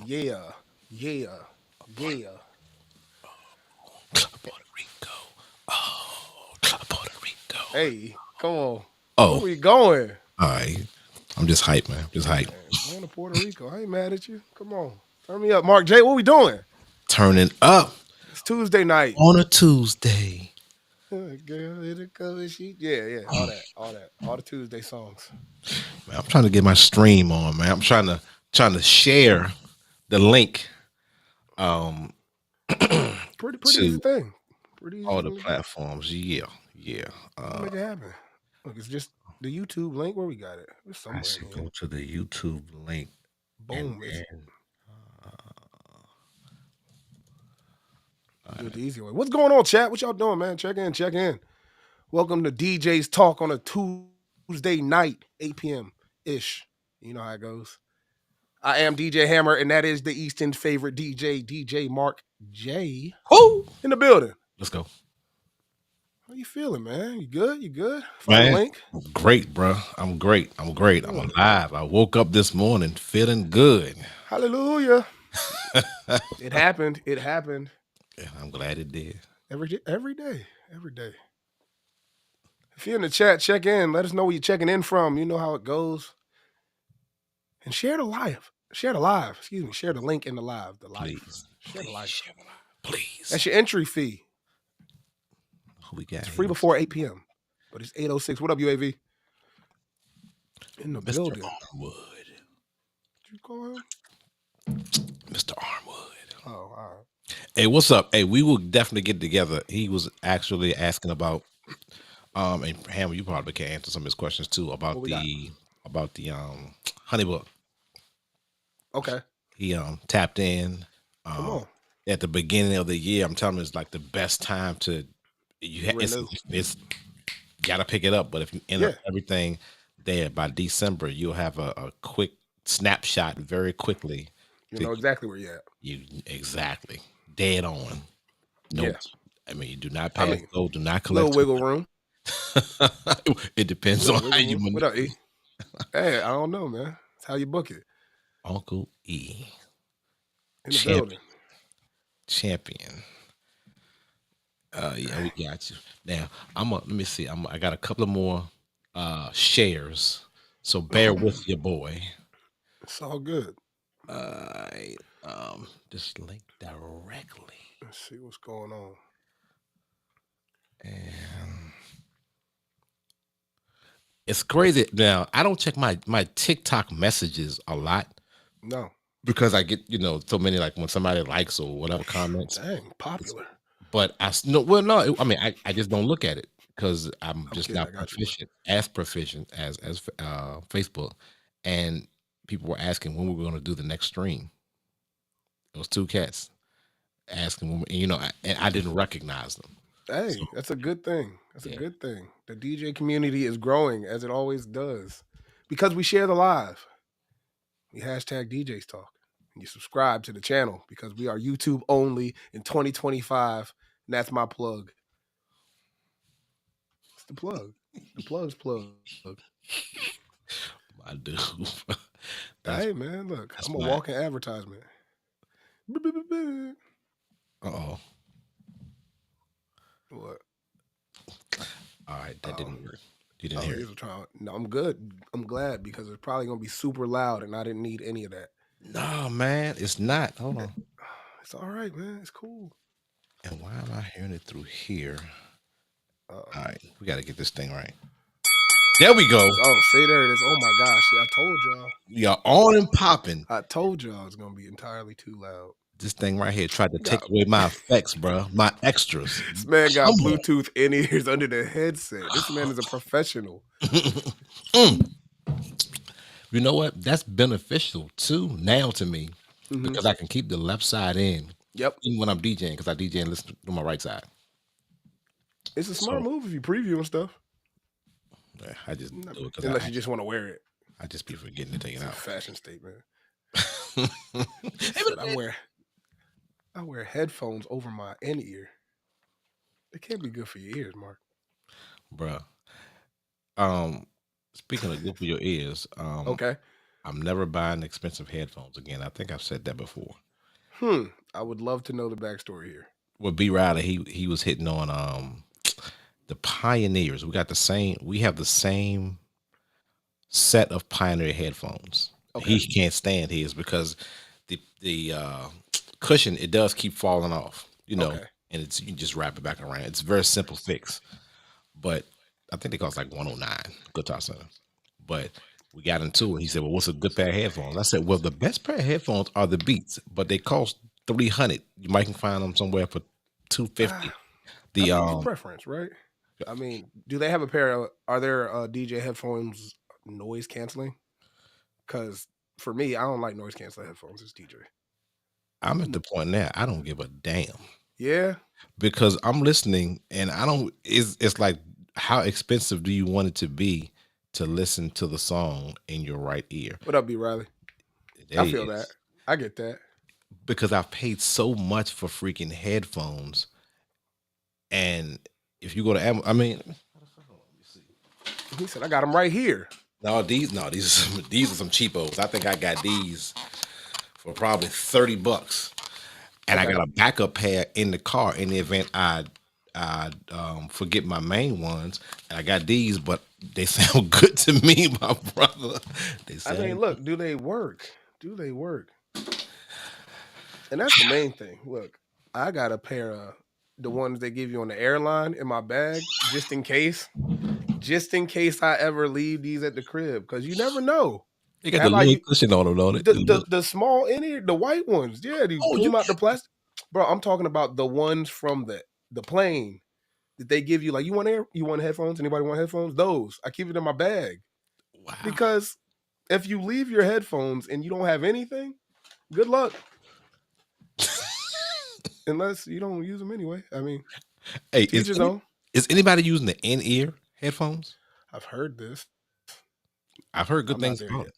Yeah, yeah, yeah. Puerto Rico. Oh, Puerto Rico. Hey, come on. Where Oh, we going? all right. I'm just hype, man. Just hype. Man, going to Puerto Rico. I ain't mad at you. Come on. Turn me up. Mark J, what we doing? Turning up It's Tuesday night. on a Tuesday. Girl, it'll come she. Yeah, yeah. All that. All that. All the Tuesday songs. Man, I'm trying to get my stream on, man. I'm trying to share the link Pretty easy to thing. Pretty easy all the thing to do. platforms. Yeah, yeah. We can make it happen. Look, it's just the YouTube link. Where we got it? It's I somewhere in should here. go to the YouTube link and Boom. It's then do it the easy way. What's going on, chat? What y'all doing, man? Check in. Check in. Welcome to DJ's Talk on a Tuesday night, 8 p.m. ish. You know how it goes. I am DJ Hammer, and that is the Easton's favorite DJ Mark J. oh, In the building. let's go, How you feeling, man? You good? You good? Find the man. link. Great, bro. I'm great. I'm great. I'm Good. alive. I woke up this morning feeling good. Hallelujah. It happened. It happened. Yeah, I'm glad it did. Every day. Every day. Every day. If you're in the chat, check in. Let us know where you're checking in from. You know how it goes. And share the live. Share the live. Excuse me. Share the link in the live. The live. Please, Share the please, live. share it out. Please. That's your entry fee. Who we got It's free here? before 8 p.m. But it's 8:06. What up, UAV? In the Mr. building. Armwood. Did you call him? Mr. Armwood. Oh, all right. Hey, what's up? Hey, we will definitely get together. He was actually asking about and Hammer, you probably can answer some of his questions too about What we got? the honey book. Okay. He tapped in Come on. at the beginning of the year. I'm telling you, it's like the best time to Renew. it's gotta pick it up. But if you enter Yeah. everything there by December, you'll have a quick snapshot very quickly. You to know exactly where you're at. You exactly dead on. No, Yeah. I mean you do not I pass mean, go, do not little collect. wiggle room. It depends Little on how wiggle you room. What up, manipulate. E? Hey, I don't know, man. It's how you book it. Uncle E, In the building. champion. Yeah, we got you. Now let me see. I got a couple of more shares. So bear with your boy. It's all good. I this link directly. Let's see what's going on. And it's crazy. Now, I don't check my TikTok messages a lot No. because I get, so many like when somebody likes or whatever comments. Dang, popular. But no, I mean I just don't look at it because I'm just kidding, not I got you, proficient as Facebook. And people were asking when we were going to do the next stream. Those two cats asking when and I didn't recognize them. Hey, So, that's a good thing. That's yeah. a good thing. The DJ community is growing as it always does because we share the live. We hashtag DJs Talk. And you subscribe to the channel because we are YouTube only in 2025. And that's my plug. It's the plug. The plug's plug. My dude. That's Hey man, look, that's I'm a my. walking advertisement. Beep, beep, beep, beep. Uh-oh. What? All right, that Oh, didn't work. You didn't oh, hear he it. was trying. No, I'm good. I'm glad because it's probably gonna be super loud, and I didn't need any of that. No, man, it's not. Hold on. It's all right, man. It's cool. And why am I hearing it through here? Uh, All right, we got to get this thing right. There we go. oh, see, there it is. Oh my gosh, yeah, I told y'all. We are on and popping. I told y'all it's gonna be entirely too loud. This thing right here tried to You take got away my effects, bro. My extras. this man got Come Bluetooth in ears under the headset. This man is a professional. on. Mm. You know what? That's beneficial too now to me Hmm. because I can keep the left side in Yep, even when I'm DJing because I DJ and listen to my right side. it's a smart So move if you preview and stuff. I just do it because Unless you just want to wear it. I just be forgetting to take it It's a out. fashion statement. He Hey, said, I wear headphones over my in ear. It can't be good for your ears, Mark. bruh. Um, speaking of good for your ears, Okay. I'm never buying expensive headphones again. I think I've said that before. I would love to know the backstory here. With B Riley, he was hitting on the Pioneers. We have the same set of Pioneer headphones. Okay. He can't stand his because the cushion it does keep falling off, Okay. and it's you can just wrap it back around. It's a very simple fix, but I think they cost like 109 Guitar Center. But we got into it. He said, "Well, what's a good pair of headphones?" I said, "Well, the best pair of headphones are the Beats, but they cost 300. You might can find them somewhere for 250." Ah, I The mean, it's preference, right? I mean, do they have a pair of, are there DJ headphones noise canceling? Because for me, I don't like noise canceling headphones as DJ. I'm at the point now I don't give a damn Yeah. because I'm listening and I don't. It's like how expensive do you want it to be to listen to the song in your right ear? What up, B. Riley? There I he feel that. is. I get that. Because I've paid so much for freaking headphones, and if you go to Amazon, I mean, He said, I got them right here. no, these these are some cheapos. I think I got these for probably $30, and I Okay. got a backup pair in the car in the event I forget my main ones. And I got these, but they sound good to me, my brother. They I mean, sound look, do they work? Do they work? And that's the main thing. Look, I got a pair of the ones they give you on the airline in my bag just in case I ever leave these at the crib, because you never know. they got the Have I little cushion on them, don't it? the small in here, the white ones? Yeah, you Oh, pull you them out the plastic, bro. I'm talking about the ones from the plane that they give you. Like, you want headphones? Anybody want headphones? Those I keep it in my bag wow. because if you leave your headphones and you don't have anything, good luck. Unless you don't use them anyway. I mean, Hey, teach his own. is anybody using the in ear headphones? I've heard this. I've heard good I'm not things there about yet. it.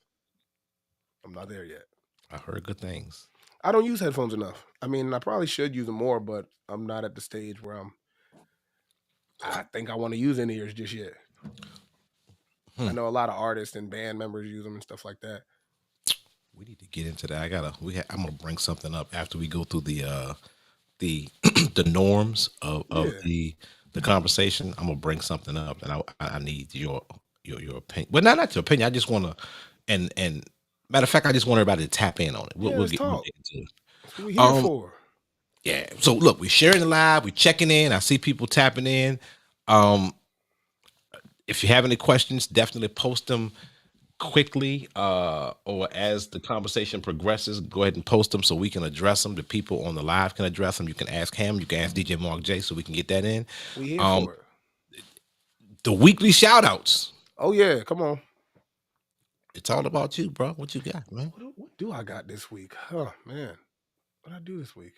I'm not there yet. I've heard good things. I don't use headphones enough. I mean, I probably should use them more, but I'm not at the stage where I think I want to use in ears just yet. I Hmm. know a lot of artists and band members use them and stuff like that. We need to get into that. I'm gonna bring something up after we go through the the norms of Yeah. the conversation. I'm gonna bring something up, and I need your opinion. But not your opinion. I just want to, and matter of fact, I just want everybody to tap in on it. Yeah, let's We'll talk. get into it. That's what we're here Um, for. yeah. So look, we're sharing the live. We're checking in. I see people tapping in. Um, if you have any questions, definitely post them quickly or as the conversation progresses. Go ahead and post them so we can address them. The people on the live can address them. You can ask him. You can ask DJ Mark J so we can get that in. We here Um, for it. the weekly shout outs. Oh yeah, come on. It's all about you, bro. What you got, man? What do I got this week? Oh man, what I do this week?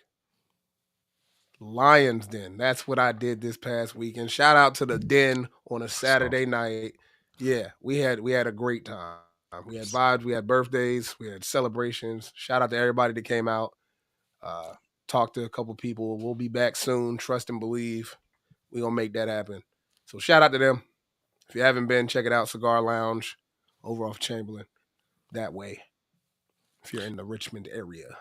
Lions Den. That's what I did this past weekend. Shout out to the Den on a That's awesome. Saturday night. Yeah, we had a great time. We had vibes, we had birthdays, we had celebrations. Shout out to everybody that came out. Uh, talked to a couple people. We'll be back soon. Trust and believe. We gonna make that happen. So shout out to them. If you haven't been, check it out. Cigar Lounge over off Chamberlain that way. If you're in the Richmond area.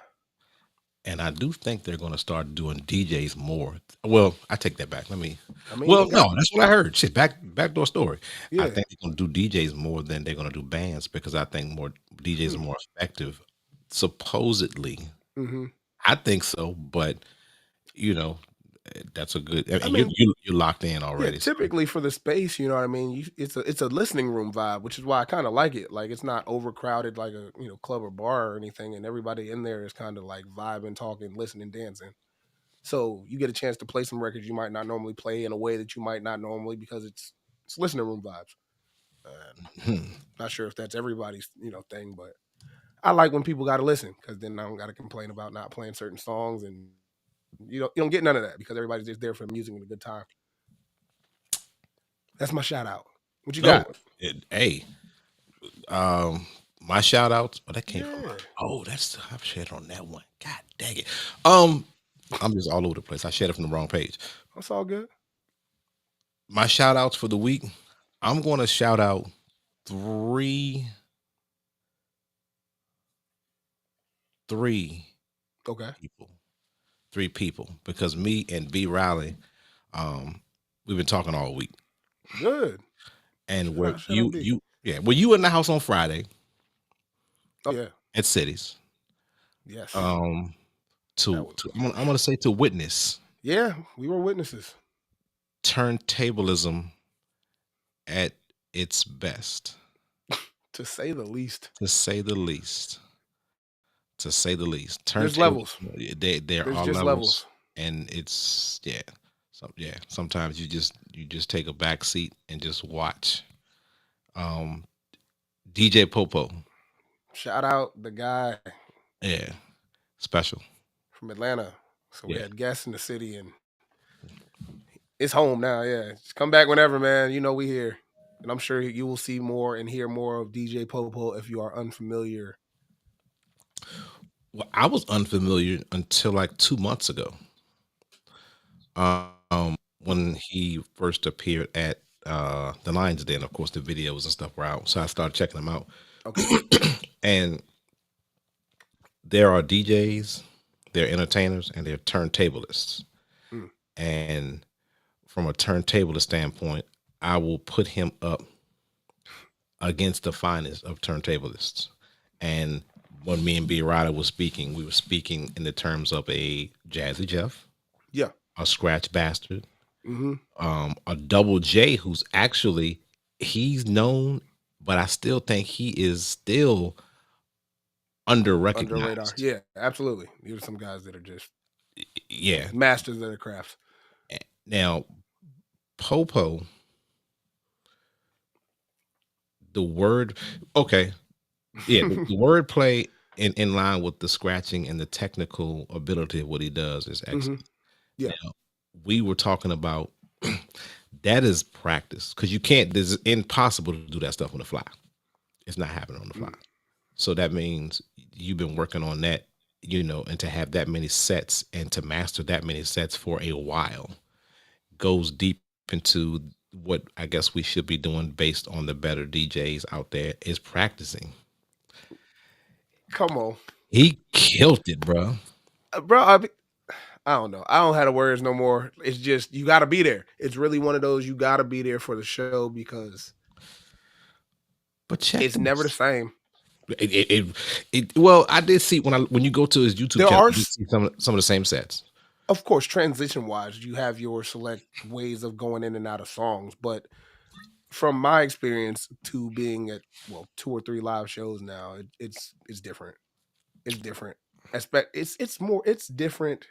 And I do think they're going to start doing DJs more. Well, I take that back. Let me. I mean, Well, they got no, that's what I heard. Shit, backdoor story. I yeah. think they're going to do DJs more than they're going to do bands because I think more DJs are more effective. Supposedly, Mm-hmm. I think so, but you know, that's a good. I I mean, mean, you're locked in yeah. already. So Typically for the space, you know what I mean. It's a listening room vibe, which is why I kind of like it. Like it's not overcrowded like a club or bar or anything, and everybody in there is kind of like vibing, talking, listening, dancing. So you get a chance to play some records you might not normally play in a way that you might not normally because it's listening room vibes. And not sure if that's everybody's thing, but I like when people got to listen because then I don't got to complain about not playing certain songs, and you don't get none of that because everybody's just there for the music and a good time. That's my shout out. What you no, got? hey, um, my shout outs. Oh, that came from. Yeah, Oh, that's I've shared on that one. God dang it. Um, I'm just all over the place. I shared it from the wrong page. that's all good. My shout outs for the week. I'm going to shout out three Okay, people, three people, because me and B Riley, um, we've been talking all week, good. and Shout where out, shout out B. yeah, were you in the house on Friday Oh yeah, at Cities, yes. um, That was I'm gonna say to witness yeah. We were witnesses, turntablism at its best, to say the least. to say the least. To say the least, There's turntables, levels. there There's are just levels, levels. and it's sometimes you just take a back seat and just watch. Um, DJ Popo, Shout out the guy yeah, special, from Atlanta. So we yeah. had guests in the city, and it's home now. Yeah, just come back whenever, man. You know we here, and I'm sure you will see more and hear more of DJ Popo if you are unfamiliar. Well, I was unfamiliar until like 2 months ago, when he first appeared at the Lions Den. Of course, the videos and stuff were out, so I started checking them out, Okay. and there are DJs, they're entertainers, and they're turntablists. Mm. And from a turntablist standpoint, I will put him up against the finest of turntablists. And when me and B Ryder was speaking, we were speaking in the terms of a Jazzy Jeff, Yeah. a Scratch Bastard, Mm-hmm. a Double J, who's actually he's known, but I still think he is still under Under radar. recognized. Yeah, absolutely. These are some guys that are just Yeah. masters of their crafts. Now, Popo, the word, okay, yeah, the word play in line with the scratching and the technical ability of what he does is Mm-hmm. excellent. Yeah. Now, we were talking about that is practice because you can't. It's impossible to do that stuff on the fly. It's not happening on the fly. Mm. So that means you've been working on that, and to have that many sets and to master that many sets for a while goes deep into what I guess we should be doing based on the better DJs out there is practicing. Come on. He killed it, bro. Bro, I don't know. I don't have the words no more. It's just you got to be there. It's really one of those you got to be there for the show because But check it's never the this. same. Well, I did see when you go to his YouTube There channel, are, you see some of the same sets. of course, transition wise, you have your select ways of going in and out of songs. But from my experience to being at 2 or 3 live shows now, it's different. It's different. It's different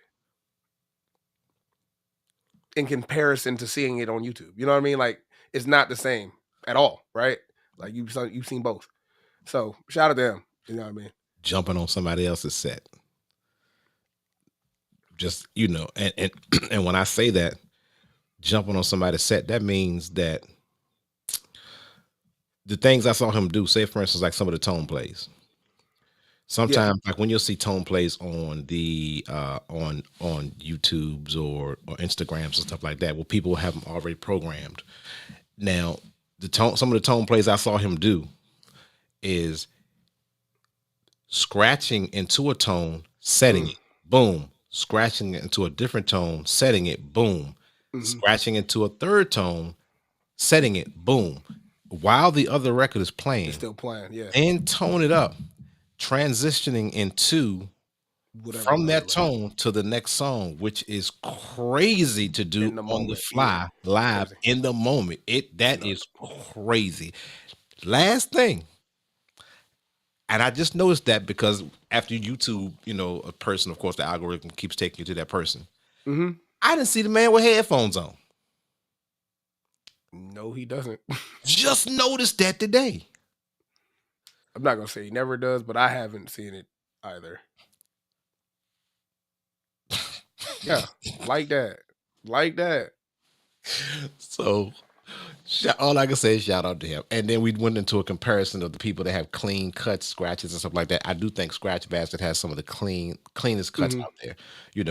in comparison to seeing it on YouTube. You know what I mean? Like it's not the same at all, right? Like you've seen both. So shout out to them. You know what I mean? Jumping on somebody else's set, just and and when I say that jumping on somebody's set, that means that the things I saw him do, say for instance, like some of the tone plays. Yeah. Sometimes, like when you'll see tone plays on the on YouTube's or Instagrams and stuff like that, well, people have them already programmed. Now, the tone, some of the tone plays I saw him do is scratching into a tone, setting Mm, it, boom, scratching it into a different tone, setting it, boom, mm-hmm. scratching into a third tone, setting it, boom, while the other record is It's playing, still playing. Yeah. and tone it up, transitioning into Whatever from that level tone to the next song, which is crazy to do in the on the moment. Yeah. fly, live Crazy. in the moment. It It's that nuts. is crazy. Last thing, and I just noticed that because after YouTube, a person, of course, the algorithm keeps taking you to that person. Mm-hmm. I didn't see the man with headphones on. No, he doesn't. Just noticed that today. I'm not gonna say he never does, but I haven't seen it either. Yeah, like that, like that. So all I can say is shout out to him. And then we went into a comparison of the people that have clean cuts, scratches, and stuff like that. I do think Scratch Bastard has some of the cleanest cuts Mm-hmm. out there.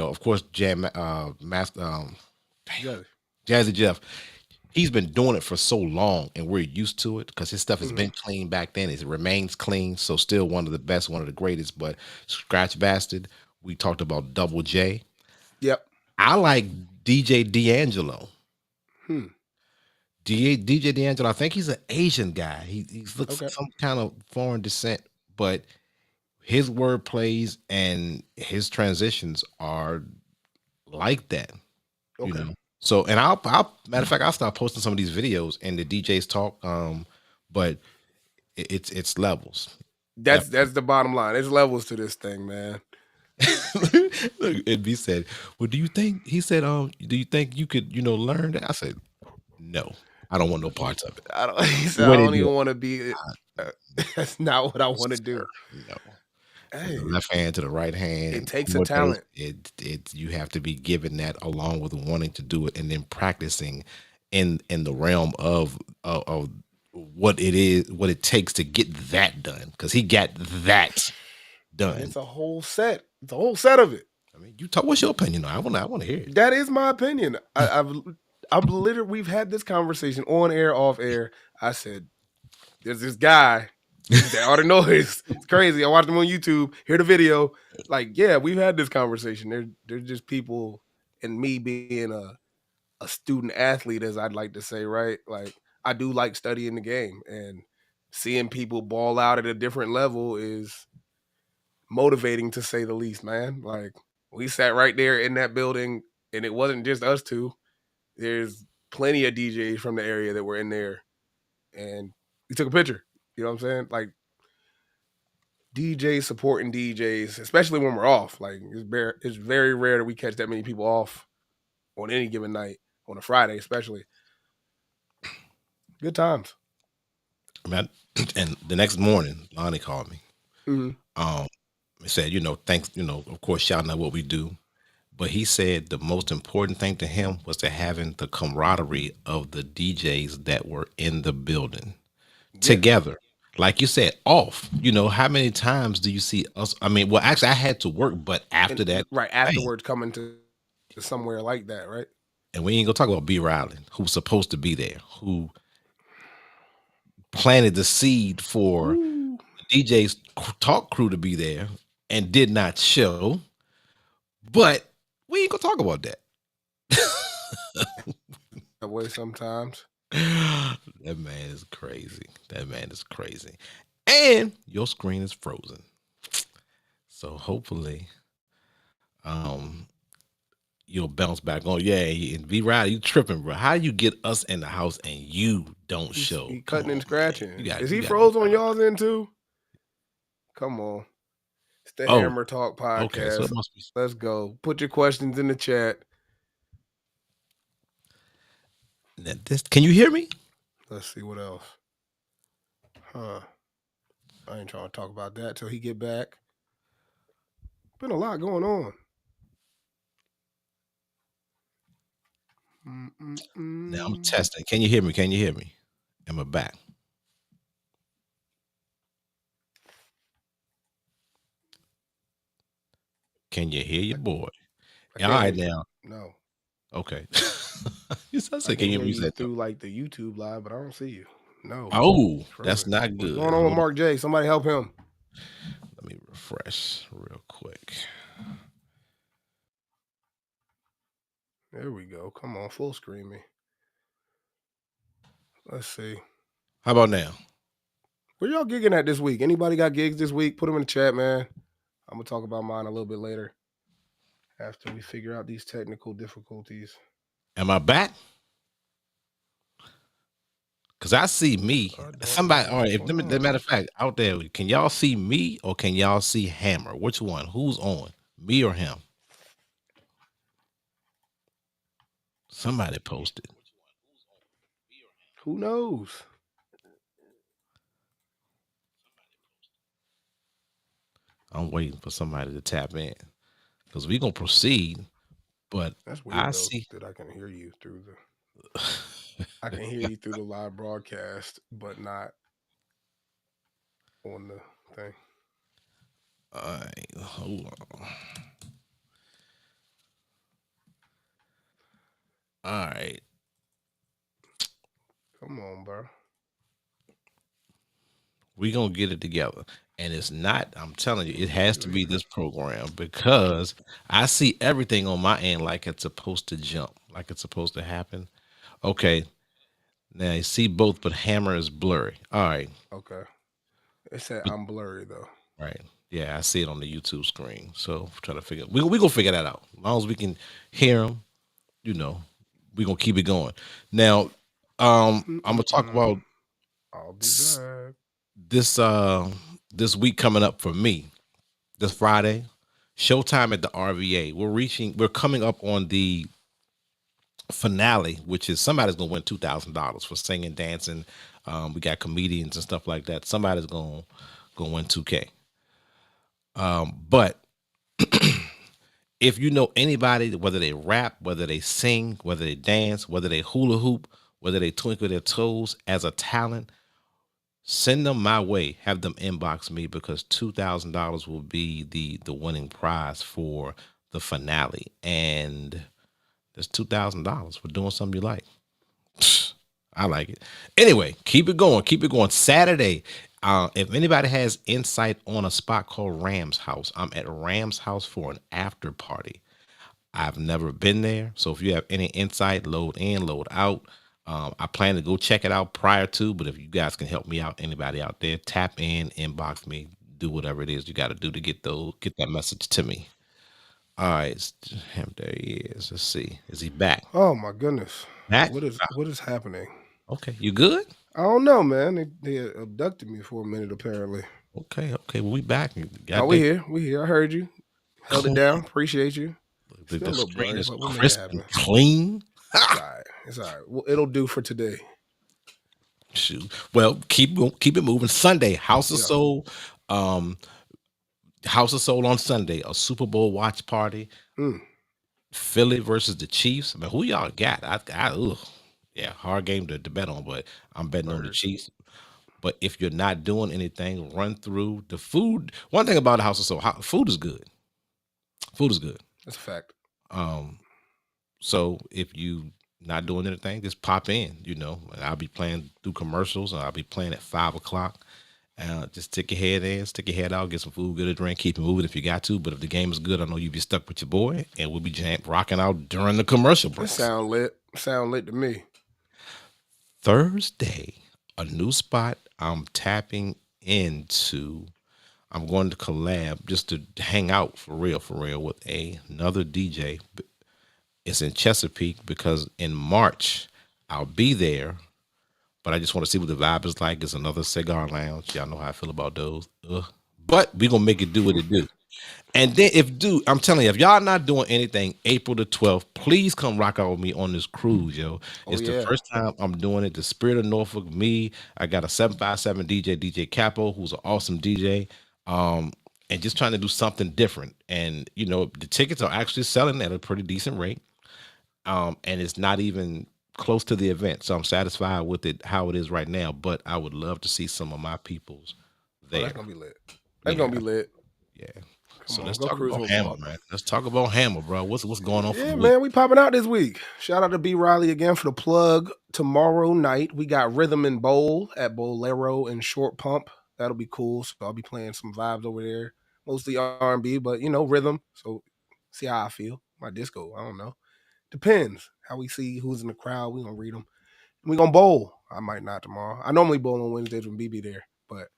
Of course, Master, Judge. Jazzy Jeff. He's been doing it for so long, and we're used to it because his stuff has Mm-hmm. been clean back then. It remains clean, so still one of the best, one of the greatest. But Scratch Bastard, we talked about Double J. Yep. I like DJ D'Angelo. Hmm. DJ D'Angelo, I think he's an Asian guy. He looks Okay. some kind of foreign descent, but his word plays and his transitions are like that, you Okay. know. So, and I'll matter of fact, I'll start posting some of these videos in the DJs talk. But it's levels. That That's the bottom line. There's levels to this thing, man. Look, and B said, "Well, do you think?" He said, do you think you could, learn that?" I said, "No, I don't want no parts of it." I don't. He said, The I way they don't do even it, want to be. Uh, that's not what I want to sir, do. no. From the Hey, left hand to the right it hand, takes a what those talent. it you have to be given that along with wanting to do it and then practicing in the realm of what it is, what it takes to get that done. Because he got that And done. it's a whole set. It's a whole set of it. I mean, you talk. What's your opinion? I want to hear it. That is my opinion. I've literally we've had this conversation on air, off air. I said, "There's this guy that ought to know this. It's crazy. I watched him on YouTube. Hear the video. Like, yeah, we've had this conversation. There's just people, and me being a student athlete, as I'd like to say, right? Like, I do like studying the game, and seeing people ball out at a different level is motivating to say the least, man. Like, we sat right there in that building, and it wasn't just us two. There's plenty of DJs from the area that were in there, and we took a picture. You know what I'm saying? Like, DJs supporting DJs, especially when we're off. Like, it's very rare that we catch that many people off on any given night, on a Friday especially. Good times. I mean, and the next morning, Lonnie called me. Mm-hmm. Um, he said, thanks, of course, shouting out what we do. But he said the most important thing to him was to having the camaraderie of the DJs that were in the building Yeah. together. Like you said, off. How many times do you see us? I mean, well, actually, I had to work, but And after that, right bam. afterwards coming to somewhere like that, right? And we ain't gonna talk about B. Riley, who's supposed to be there, who planted the seed for Ooh. the DJ's talk crew to be there and did not show. But we ain't gonna talk about that. That way sometimes. That man is crazy. That man is crazy. And your screen is frozen. So hopefully, um, you'll bounce back on. Yeah, and be right. You tripping, bro. How you get us in the house and you don't show? He Come cutting on, and man. scratching. You got Is you he got to be froze on better. y'all's end too? Come on. It's the Oh, Hammer Talk okay. So it podcast. must be. Let's go. Put your questions in the chat. Can you hear me? Let's see what else. Huh. I ain't trying to talk about that till he get back. Been a lot going on. Now I'm Mm-mm-mm. testing. Can you hear me? Can you hear me? Am I back? Can you hear your boy? I Yeah, all can't hear right you. now. No. Okay. I I said, can can you hear hear me? You you said no. through like the YouTube live, but I don't see you. No. Oh, It's that's frozen. not What's good. going on with Hold on. Mark J? Somebody help him. Let me refresh real quick. There we go. Come on, full screen me. Let's see. How about now? Where y'all gigging at this week? Anybody got gigs this week? Put them in the chat, man. I'm gonna talk about mine a little bit later after we figure out these technical difficulties. Am I back? Because I see me. I don't know Somebody, all what's right. If going the on. matter of fact, out there, can y'all see me or can y'all see Hammer? Which one? Who's on? Me or him? Somebody posted. Who knows? I'm waiting for somebody to tap in because we gonna proceed. But That's I weird though see. that I can hear you through the. I can hear you through the live broadcast, but not on the thing. All right, hold on. All right, Come on, bro. we gonna get it together. And it's not. I'm telling you, Let it me see has to be here. this program because I see everything on my end like it's supposed to jump, like it's supposed to happen. Okay, now you see both, but Hammer is blurry. All right, Okay. It said but, I'm blurry though. right. Yeah, I see it on the YouTube screen. So try to figure. We gonna figure that out. As long as we can hear him, you know, we gonna keep it going. Now, I'm gonna talk Mm-mm-mm. about I'll be s- back. this this week coming up for me. This Friday, showtime at the RVA. We're coming up on the finale, which is somebody's gonna win $2,000 for singing, dancing. We got comedians and stuff like that. Somebody's gonna win 2K. But if you know anybody, whether they rap, whether they sing, whether they dance, whether they hula hoop, whether they twinkle their toes as a talent, send them my way. Have them inbox me because $2,000 will be the winning prize for the finale, and there's $2,000 for doing something you like. I like it. Anyway, keep it going. Keep it going. Saturday. If anybody has insight on a spot called Ram's House, I'm at Ram's House for an after party. I've never been there. So if you have any insight, load in, load out. I plan to go check it out prior to, but if you guys can help me out, anybody out there, tap in, inbox me, do whatever it is you got to do to get that message to me. All right, there he is. Let's see. Is he back? Oh my goodness. Back? What is happening? Okay, you good? I don't know, man. They abducted me for a minute apparently. Okay, okay. Well, we back. No, Got we that here. We here. I heard you. Held it clean. down. Appreciate you. Still a The little screen blurry, is but we'll make it crisp happen. and clean. It's all right. It's all right. Well, it'll do for today. Shoot. Well, keep it moving. Sunday, House of Yeah. Soul. Um, House of Soul on Sunday, a Super Bowl watch party. Mm, Philly versus the Chiefs. I mean, who y'all got? Yeah, hard game to bet on, but I'm betting on the word. Chiefs. But if you're not doing anything, run through the food. One thing about the House of Soul, food is good. Food is good. That's a fact. Um, so if you not doing anything, just pop in. And I'll be playing through commercials. And I'll be playing at 5 o'clock. Just stick your head in, stick your head out, get some food, get a drink, keep it moving if you got to. But if the game is good, I know you'll be stuck with your boy, and we'll be rocking out during the commercial It breaks. sound lit. Sound lit to me. Thursday, a new spot I'm tapping into. I'm going to collab just to hang out for real, with another DJ. It's in Chesapeake because in March I'll be there, but I just want to see what the vibe is like. It's another cigar lounge. Y'all know how I feel about those. Ugh. But we gonna make it do what it do. And then I'm telling you, if y'all not doing anything, April the 12th, please come rock out with me on this cruise, yo. Oh It's the yeah. first time I'm doing it. The Spirit of Norfolk, me. I got a 757 DJ Capo, who's an awesome DJ. And just trying to do something different. And the tickets are actually selling at a pretty decent rate. And it's not even close to the event. So I'm satisfied with it how it is right now. But I would love to see some of my peoples Oh, that's there. gonna be lit. That's Yeah, gonna be lit. yeah. Come So on, let's go talk Cruise about football, Hammer, man. man. Let's talk about Hammer, bro. What's going on for Yeah, the week? man, we popping out this week. Shout out to B Riley again for the plug. Tomorrow night we got Rhythm and Bowl at Bolero and Short Pump. That'll be cool. So I'll be playing some vibes over there, mostly R&B, but rhythm. So see how I feel. My disco, I don't know. Depends how we see who's in the crowd. We gonna read them. We gonna bowl. I might not tomorrow. I normally bowl on Wednesdays when BB there, but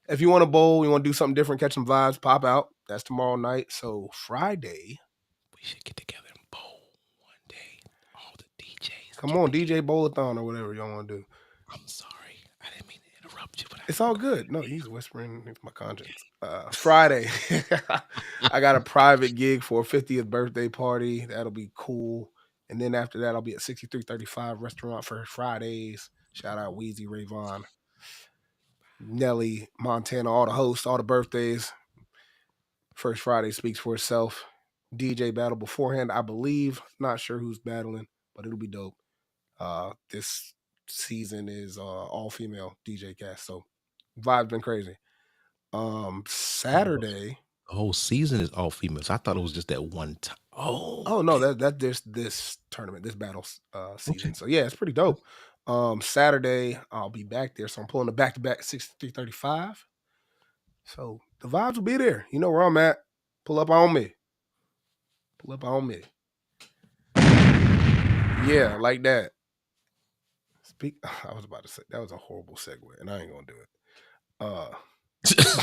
if you want to bowl, you want to do something different, catch some vibes, pop out. That's tomorrow night. So Friday, We should get together and bowl one day. All the DJs come get on, together. DJ Bowlathon or whatever y'all want to do. I'm sorry. I didn't mean to interrupt you, but I It's didn't all know how good. you No, he's feel. whispering into my conscience. Friday, I got a private gig for a 50th birthday party. That'll be cool. And then after that, I'll be at 6335 Restaurant for Fridays. Shout out Wheezy, Rayvon, Nelly, Montana, all the hosts, all the birthdays. First Friday speaks for itself. DJ battle beforehand, I believe. Not sure who's battling, but it'll be dope. This season is all female DJ cast, so vibe's been crazy. Saturday. The whole season is all females. I thought it was just that one time. Oh, Oh no, okay. that there's this tournament, this battle Okay. season. So yeah, it's pretty dope. Saturday I'll be back there, so I'm pulling the back to back 6335. So the vibes will be there. You know where I'm at. Pull up on me. Pull up on me. Yeah, like that. Speak. I was about to say that was a horrible segue, and I ain't gonna do it.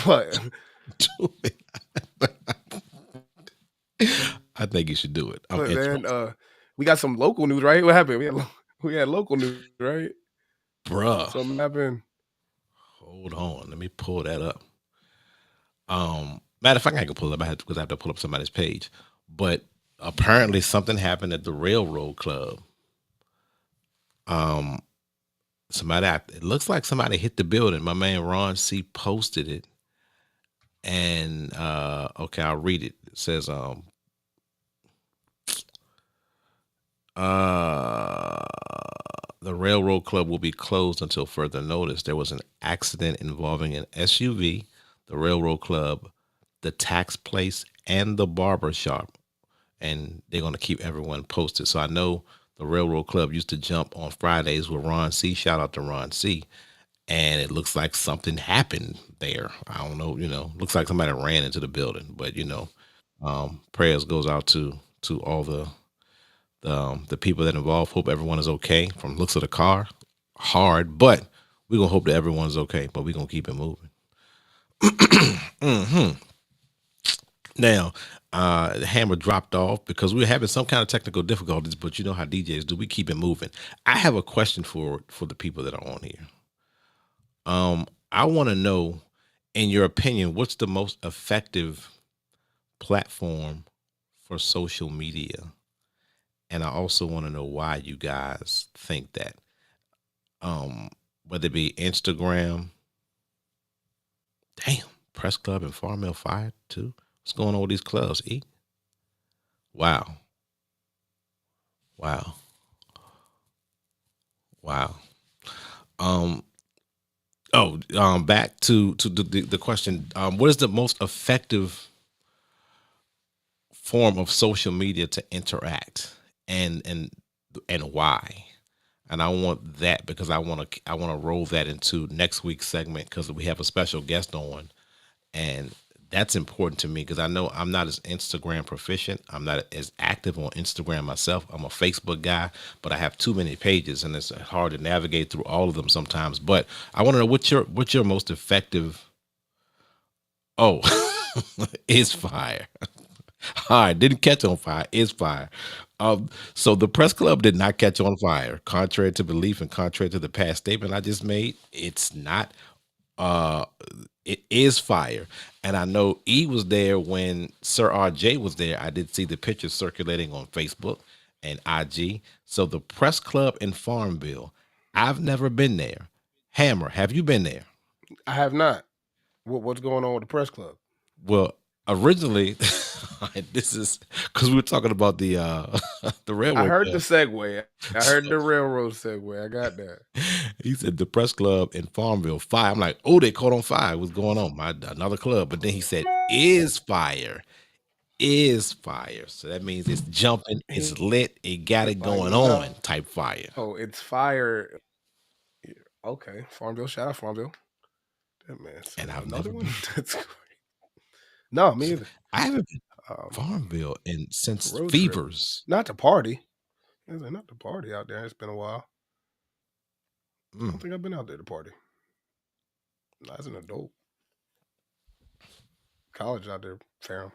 But Do it. I think you should do it. I'm but man, interested. we got some local news, right? What happened? We had local news, right? Bruh. Something happened. Hold on. Let me pull that up. Matter of fact, I can pull it up. Because I have to pull up somebody's page. But apparently something happened at the Railroad Club. Um, it looks like somebody hit the building. My man Ron C posted it. And okay, I'll read it. It says uh the Railroad Club will be closed until further notice. There was an accident involving an SUV, the Railroad Club, the tax place, and the barber shop. And they're going to keep everyone posted. So I know the Railroad Club used to jump on Fridays with Ron C. Shout out to Ron C. And it looks like something happened there. I don't know, looks like somebody ran into the building. But prayers goes out to all the people that involved. Hope everyone is okay. From looks of the car, hard, but we're gonna hope that everyone's okay. But we're gonna keep it moving. hmm Now, the hammer dropped off because we were having some kind of technical difficulties. But you know how DJs do. We keep it moving. I have a question for the people that are on here. I want to know, in your opinion, what's the most effective platform for social media? And I also want to know why you guys think that. Um, Whether it be Instagram, damn, Press Club and Farmville Fire too. What's going on with these clubs? E? Wow, wow, wow. Um, Back to the question. What is the most effective form of social media to interact, and why? And I want that because I want to roll that into next week's segment because we have a special guest on, and that's important to me because I know I'm not as Instagram proficient. I'm not as active on Instagram myself. I'm a Facebook guy, but I have too many pages, and it's hard to navigate through all of them sometimes. But I want to know what's your most effective. Oh, is fire. All right, didn't catch on fire. Is fire. So the press club did not catch on fire, contrary to belief and contrary to the past statement I just made. It's not. Uh, it is fire, and I know E was there when Sir RJ was there. I did see the pictures circulating on Facebook and IG. So the press club in Farmville, I've never been there. Hammer, have you been there? I have not. What's going on with the press club? Well, originally. This is because we were talking about the the I railroad heard the club. segue. I heard So the railroad segue. I got that. he said the press club in Farmville fire. I'm like, oh, they caught on fire. What's going on? My another club. But then he said, is fire. Is fire. So that means it's jumping, it's He lit, it got was it like, going on no, type fire. it's fire. Yeah, okay, Farmville. Shout out Farmville. That man said And I've another never one. been. That's great. No, me either. I haven't been to Um, Farmville in since road trip, Fevers. not to party. I was like, not to party out there. It's been a while. I Mm, don't think I've been out there to party. Not as an adult. College out there, fair.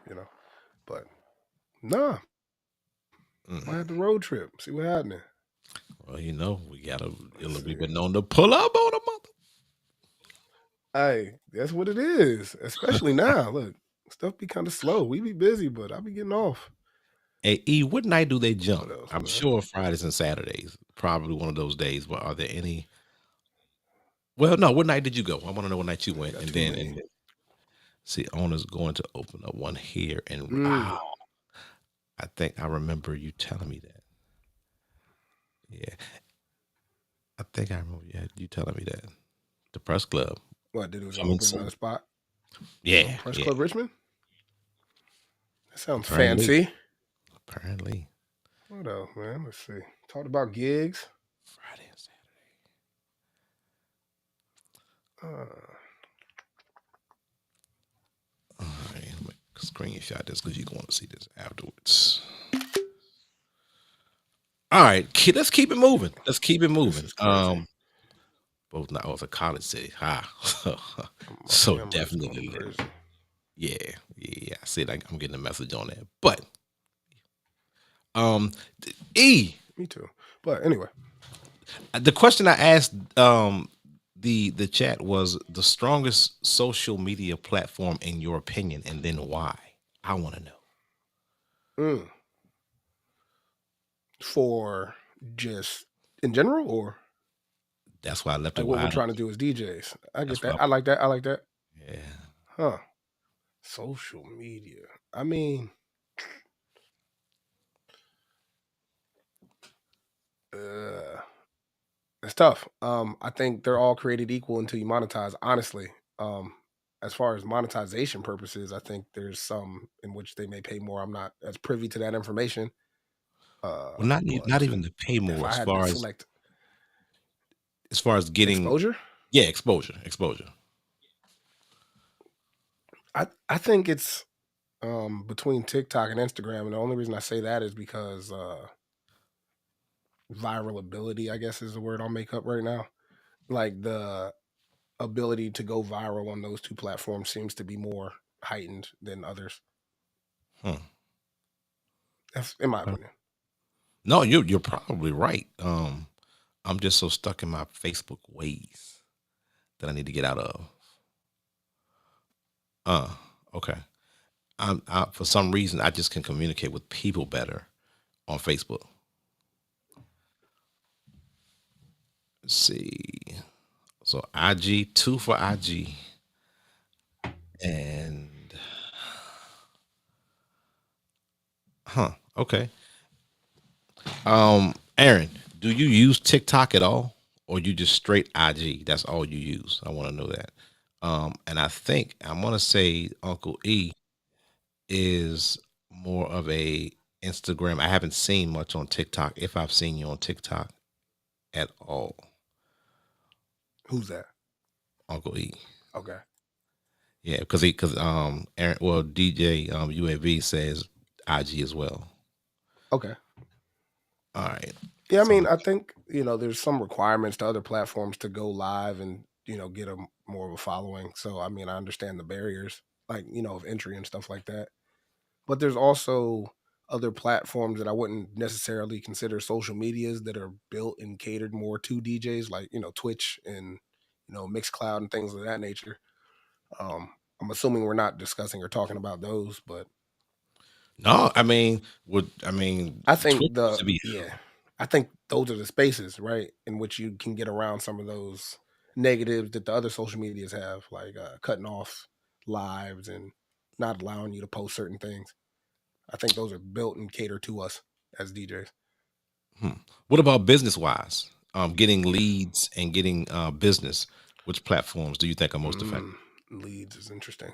But nah, I mm. had the road trip. See what happened. Well, we gotta Let's we've see. been known to pull up on a mother. Hey, that's what it is. Especially now. Look, stuff be kind of slow. We be busy, but I be getting off. Hey, E, what night do they jump? What else, I'm man? sure Fridays and Saturdays, probably one of those days. But are there any? Well, no. What night did you go? I want to know what night you I went, got and too then many. see, owner's going to open up one here, and Mm. I think I remember you telling me that. Yeah, I think I remember you telling me that. The press club What did it was gonna coming open another soon. spot? Oh, Yeah, Press yeah. Club Richmond. That sounds Apparently, fancy. apparently, What else, man? Let's see. Talked about gigs. Friday and Saturday. Uh, All right, I'm gonna screenshot this because you're going to see this afterwards. All right, let's keep it moving. Let's keep it this moving. is crazy. Both not was a college city. Ha. My So camera is going definitely lit. crazy. Yeah, yeah. I see like I'm getting a message on that. But um E, Me too. But anyway, the question I asked the chat was the strongest social media platform in your opinion, and then why? I want to know. mm, for just in general, or That's why I left it like what we're wide trying to open. do as DJs. I get That's that. why. I like that. I like that. Yeah. Huh. Social media. I mean, uh, it's tough. I think they're all created equal until you monetize. Honestly, um, as far as monetization purposes, I think there's some in which they may pay more. I'm not as privy to that information. Well, not But even to pay if more I had to select as far as getting, exposure, yeah, exposure. I think it's between TikTok and Instagram, and the only reason I say that is because viral ability, I guess, is the word I'll make up right now. Like the ability to go viral on those two platforms seems to be more heightened than others. Hmm. That's in my Okay. opinion. No, you're probably right. I'm just so stuck in my Facebook ways that I need to get out of. Uh, okay. For some reason I just can communicate with people better on Facebook. Let's see. So IG, two for IG, and okay. Aaron, do you use TikTok at all, or you just straight IG? That's all you use. I want to know that. And I think I'm gonna say Uncle E is more of a Instagram. I haven't seen much on TikTok. If I've seen you on TikTok at all, Who's that? Uncle E. Okay. Yeah, because Aaron, well, DJ UAV says IG as well. Okay. All right. Yeah, I So mean, I think there's some requirements to other platforms to go live and get a more of a following. So I mean, I understand the barriers, like of entry and stuff like that. But there's also other platforms that I wouldn't necessarily consider social medias that are built and catered more to DJs, like Twitch and Mixcloud and things of that nature. I'm assuming we're not discussing or talking about those, but no, I mean I Twitch think used the to be yeah, I think those are the spaces, right, in which you can get around some of those negatives that the other social medias have, like cutting off lives and not allowing you to post certain things. I think those are built and cater to us as DJs. Hmm. What about business wise? Getting leads and getting business. Which platforms do you think are most Mm, effective? leads is interesting.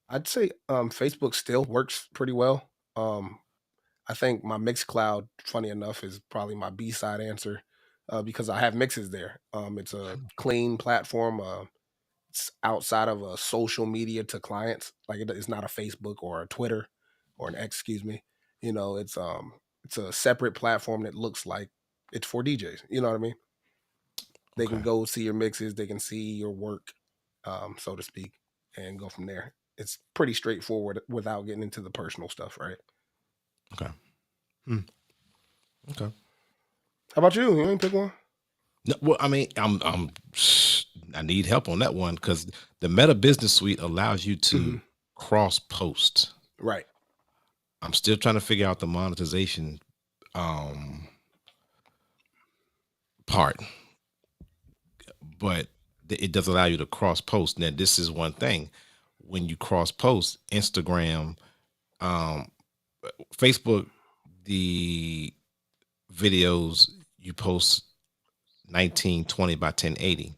I'd say Facebook still works pretty well. I think my Mixcloud, funny enough, is probably my B side answer because I have mixes there. It's a clean platform. It's outside of a social media to clients. Like it's not a Facebook or a Twitter or an X, excuse me. You know, it's a separate platform that looks like it's for DJs. You know what I mean? They can Okay. go see your mixes, they can see your work, so to speak, and go from there. It's pretty straightforward without getting into the personal stuff, right? Okay. Hmm. Okay. How about you? You ain't pick one? No, well, I mean, I need help on that one because the Meta Business Suite allows you Hmm. to cross post. Right. I'm still trying to figure out the monetization um part, but it does allow you to cross post. Now, this is one thing. When you cross post, Instagram, um, Facebook, the videos you post 1920 by 1080.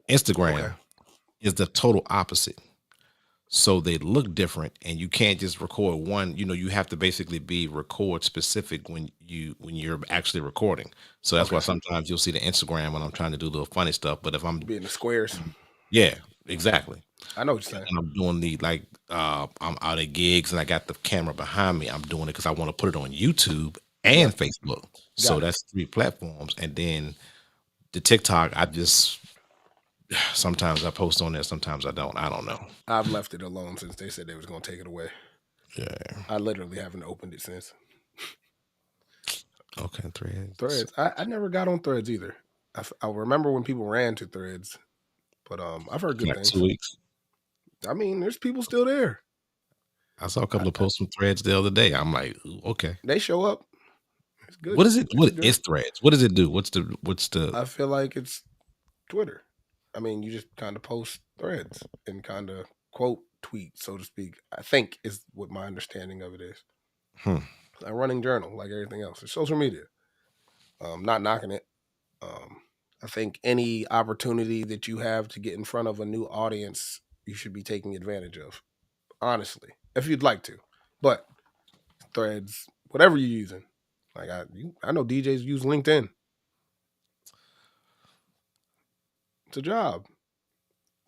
Okay. Instagram is the total opposite. So they look different, and you can't just record one. You have to basically be record specific when you're actually recording. So that's why Okay. sometimes you'll see the Instagram when I'm trying to do little funny stuff. But if I'm, Be in the squares. yeah, exactly. I know what you're saying. And I'm doing the like I'm out at gigs and I got the camera behind me. I'm doing it because I want to put it on YouTube and Yep. Facebook. So Got it. that's three platforms. And then the TikTok, I just sometimes I post on there, sometimes I don't. I don't know. I've left it alone since they said they was gonna take it away. Yeah. I literally haven't opened it since. Okay. Threads. Threads. I never got on Threads either. I remember when people ran to Threads, but I've heard good Like things. 2 weeks. I mean, there's people still there. I saw a I, couple of posts from Threads the other day. I'm like, "Ooh, okay. they show up. It's good. What is it? It's What good. is Threads? What does it do? What's the I feel like it's Twitter. I mean, you just kind of post threads and kind of quote tweet, so to speak. I think is what my understanding of it is. hmm, A running journal, like everything else. It's social media. Not knocking it. Um, I think any opportunity that you have to get in front of a new audience, you should be taking advantage of. Honestly, if you'd like to, but threads, whatever you're using. Like I know DJs use LinkedIn. It's a job.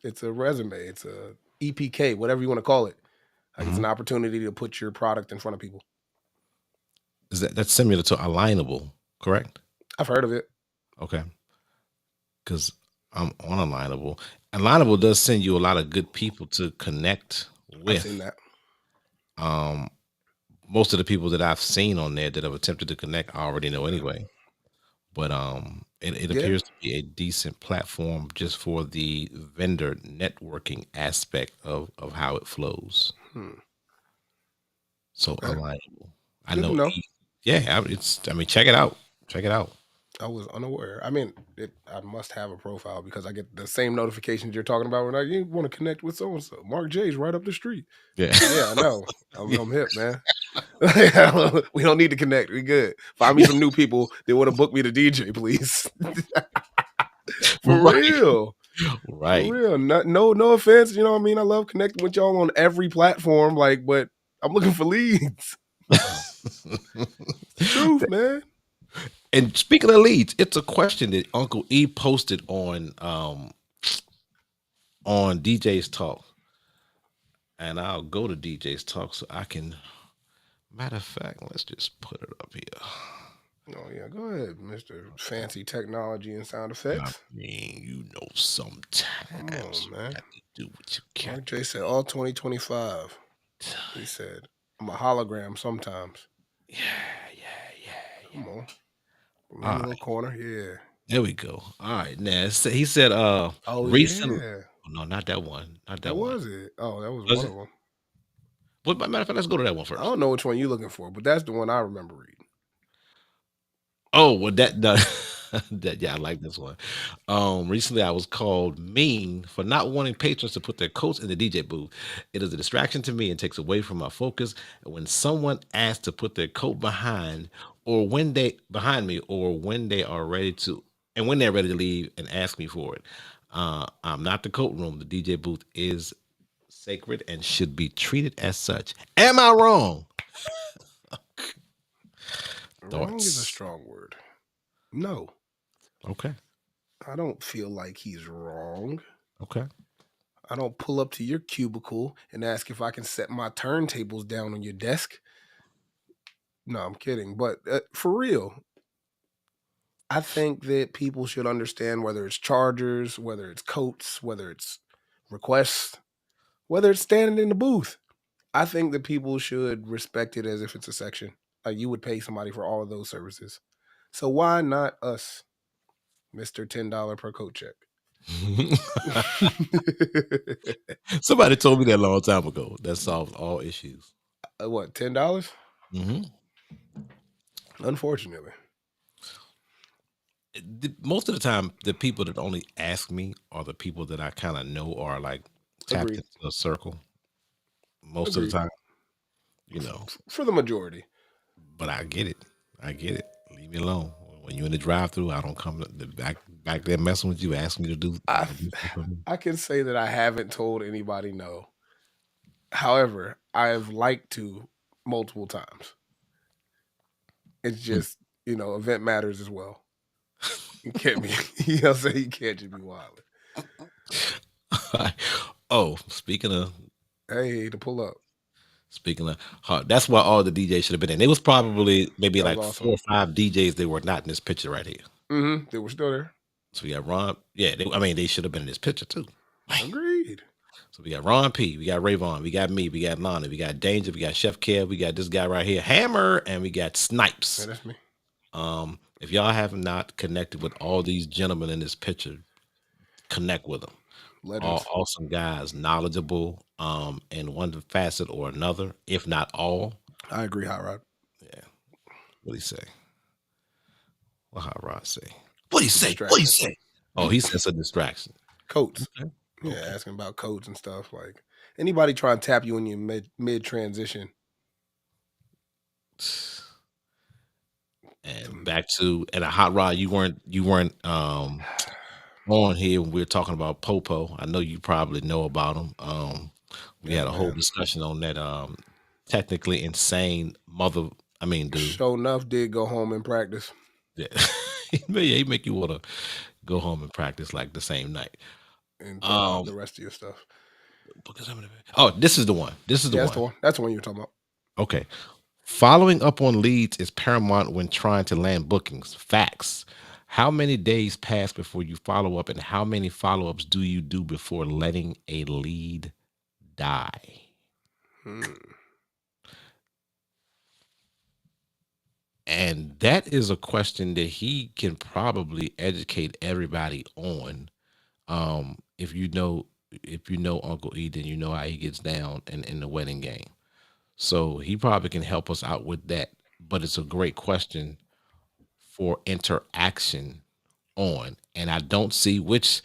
It's a resume. It's a EPK, whatever you want to call it. Like it's mhm. an opportunity to put your product in front of people. Is that's similar to Alignable, correct? I've heard of it. Okay. Because I'm on Alignable. Alignable does send you a lot of good people to connect I've seen with. that. Um, Most of the people that I've seen on there that have attempted to connect, I already know Okay. anyway. But it Yeah. appears to be a decent platform just for the vendor networking aspect of how it flows. Hmm. So Okay. Alignable. I Good to know. know. Yeah, it's. I mean, check it out. Check it out. I was unaware. I mean, I must have a profile because I get the same notifications you're talking about. When you want to connect with so and so, Mark J's right up the street. Yeah. Yeah, I know. Yeah. I'm hip, man. We don't need to connect. We good. Find me Yeah. some new people that want to book me to DJ, please. For Right. real. For Right. real. No offense. You know what I mean? I love connecting with y'all on every platform. Like, but I'm looking for leads. It's the truth, man. And speaking of leads, it's a question that Uncle E posted on DJ's Talk, and I'll go to DJ's Talk so I can. Matter of fact, let's just put it up here. Oh yeah, go ahead, Mr. Fancy Technology and Sound I Effects. mean, Come sometimes on, you man. got to do what you got Mark J said all 2025. to. He said, I'm a hologram sometimes. Yeah, yeah, yeah, Come on. Put me yeah. in All the little right, corner. Yeah. there we go. All right, now he said, Oh recently. yeah. No, not that one. Not What that one. was it? Oh, that was Was one it? of them. What? Matter of fact, let's go to that one I first. don't know which one you're looking for, but that's the one I remember reading. Oh, well, that yeah, I like this one. Recently I was called mean for not wanting patrons to put their coats in the DJ booth. It is a distraction to me and takes away from my focus. When someone asks to put their coat behind me, or when they are ready to, and when they're ready to leave and ask me for it. I'm not the coat room. The DJ booth is sacred and should be treated as such. Am I wrong? Wrong is a Thoughts? strong word. No, Okay. I don't feel like he's wrong. Okay. I don't pull up to your cubicle and ask if I can set my turntables down on your desk. No, I'm kidding. But for real, I think that people should understand whether it's chargers, whether it's coats, whether it's requests, whether it's standing in the booth. I think that people should respect it as if it's a section. Like you would pay somebody for all of those services. So why not us, Mr. $10 per coat check? Somebody told me that a long time ago. That solves all issues. What, $10? Hmm. Unfortunately. Most of the time, the people that only ask me are the people that I kind of know are like tapped Agreed. into a circle. Most of the Agreed. time, you know. For the majority. But I get it. I get it. Leave me alone. When you're in the drive-through, I don't come back there messing with you, asking me to do, I do stuff for me. I can say that I haven't told anybody no. However, I've liked to multiple times. It's just, event matters as well. You can't be, I'm saying? You can't just be wild. Oh, Hey, to pull up. speaking of hard, that's why all the DJs should have been in. It was probably maybe That was like four awesome. or five DJs that were not in this picture right here. They were still there. So we got Ron. Yeah, I mean they should have been in this picture too. Man. Agreed. So we got Ron P, we got Rayvon, we got me, we got Lana, we got Danger, we got Chef Kev, we got this guy right here, Hammer, and we got Yeah, Snipes. that's me. If y'all have not connected with all these gentlemen in this picture, connect with them. All Legends. awesome guys, knowledgeable, in one facet or another, if not all. I agree, Hot Rod. Yeah. What do you say? What Hot Rod say? What do you It's a say? What do you distraction. say? Oh, he says a distraction. Coats. Okay. Yeah, Okay. asking about coats and stuff. Like anybody try and tap you in your mid transition. And back to and a hot rod. You weren't on here when we were talking about Popo. I know you probably know about him. We Yeah, had a whole man. discussion on that. Technically insane mother. I mean, dude. Sure enough, did go home and practice Yeah, he make you want to go home and practice like the same night. and throw out Um, the rest of your stuff. oh, this is the one. This is the Yeah, that's the one. one. That's the one you were talking about. Okay. Following up on leads is paramount when trying to land bookings. Facts. How many days pass before you follow up, and how many follow ups do you do before letting a lead die? Hmm. And that is a question that he can probably educate everybody on. If you know Uncle E, then you know how he gets down in the wedding game. So he probably can help us out with that. But it's a great question for interaction on. And I don't see, which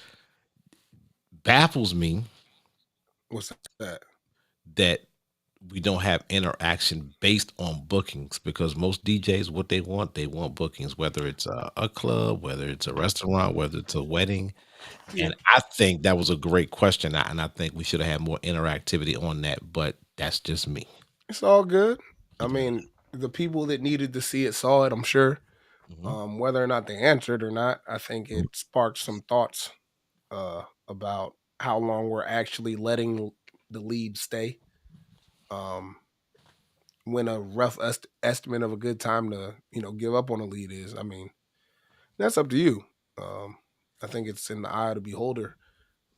baffles me, What's that? that we don't have interaction based on bookings, because most DJs, what they want bookings, whether it's a club, whether it's a restaurant, whether it's a wedding. Yeah, And I think that was a great question. And I think we should have had more interactivity on that, but that's just me. it's all good. I Yeah. mean, the people that needed to see it saw it. I'm sure. Mhm. Whether or not they answered or not, I think it sparked some thoughts about how long we're actually letting the lead stay. Um, when a rough estimate of a good time to give up on a lead is. I mean, that's up to you. Um, I think it's in the eye of the beholder.